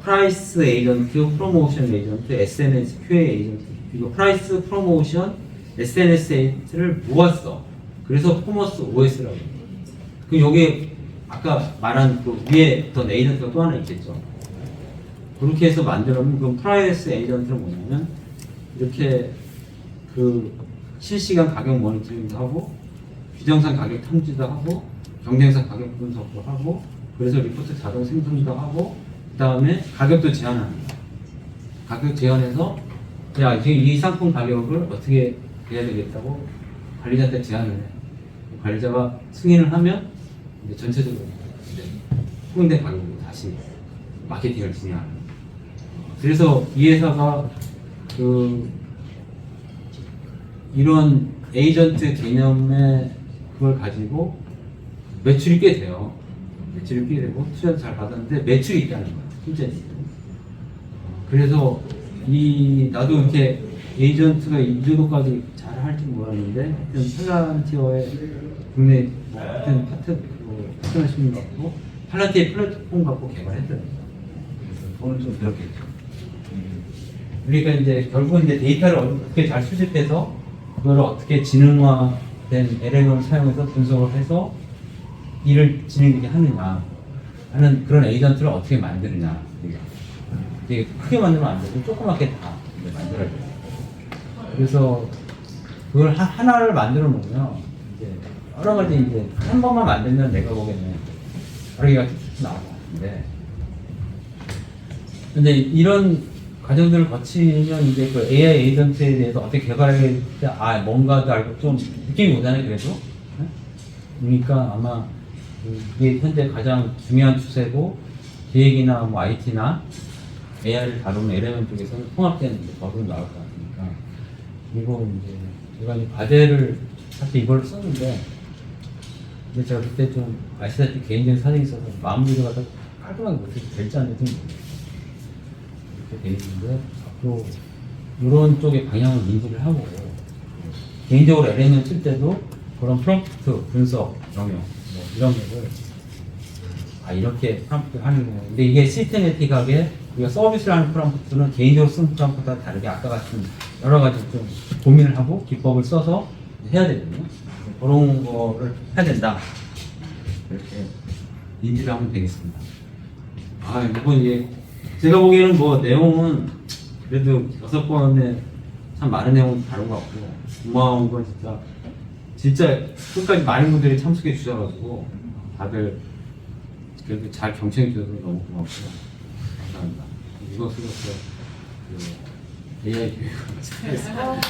프라이스 에이전트, 프로모션 에이전트, SNS QA 에이전트, 이거 프라이스, 프로모션, SNS 에이전트를 모았어. 그래서 코머스 OS라고 해요. 그 여기 아까 말한 그 위에 어떤 에이전트가 또 하나 있겠죠. 그렇게 해서 만들어놓은 그 프라이스 에이전트는 뭐냐면 이렇게 그 실시간 가격 모니터링도 하고 비정상 가격 탐지도 하고 경쟁사 가격 분석도 하고 그래서 리포트 자동 생성도 하고 그 다음에 가격도 제한합니다. 가격 제한해서 야, 지금 이 상품 가격을 어떻게 해야 되겠다고 관리자한테 제안을 해. 관리자가 승인을 하면 이제 전체적으로 이제 승인된 가격으로 다시 마케팅을 진행하는. 그래서 이 회사가 그 이런 에이전트 개념의 그걸 가지고 매출이 꽤 돼요. 매출이 꽤 되고 투자도 잘 받았는데 매출이 있다는 거야. 문제는. 그래서 나도 이렇게 에이전트가 이 정도까지 잘 할지 몰랐는데 하여튼 팔란티어의 국내 하여튼 파트너십 갖고 팔란티어 플랫폼 갖고 개발했더라고요. 그래서 돈을 좀 들었겠죠. 그러니까 이제 결국은 이제 데이터를 어떻게 잘 수집해서 그걸 어떻게 지능화된 LLM을 사용해서 분석을 해서 일을 진행되게 하느냐 하는 그런 에이전트를 어떻게 만드느냐. 되게 크게 만들면 안 되고 조그맣게 다 만들어야 돼요. 그래서 그걸 하나를 만들어 놓으면 이제 여러 가지 이제 한 번만 만들면 내가 보기에는 여러 개가 쭉 나오는데 근데 이런 과정들을 거치면 이제 그 AI 에이전트에 대해서 어떻게 개발해야 때 뭔가도 알고 좀 느낌이 오잖아요. 그래도 네? 그러니까 아마 이게 현재 가장 중요한 추세고 기획이나 뭐 IT나 AI를 다루는 LLM 쪽에서는 통합된 버전이 나올 것 같으니까 그리고 이제 제가 이 과제를 사실 이걸 썼는데 근데 제가 그때 좀 아시다시피 개인적인 사정이 있어서 마무리를 갖다 깔끔하게 못해서 될지 안 될지 이렇게 돼 있는데 앞으로 이런 쪽의 방향을 인지를 하고 개인적으로 LLM 쓸 때도 그런 프롬프트 분석 영역 뭐 이런 거를 이렇게 프롬프트 하는 거예요. 근데 이게 시스테매틱하게 우리가 서비스를 하는 프롬프트는 개인적으로 쓰는 프롬프트와 다르게 아까 같은 여러 가지 좀 고민을 하고 기법을 써서 해야 되거든요. 그런 거를 해야 된다. 이렇게 인지를 하면 되겠습니다. 이번 이게 제가 보기에는 뭐 내용은 그래도 6번에 참 많은 내용 다른 것 같고 고마운 건 진짜 끝까지 많은 분들이 참석해 주셔가지고 다들 그래도 잘 경청해 주셔서 너무 고맙고요. 감사합니다. 이것으로서 그 AI 교육을 마치겠습니다.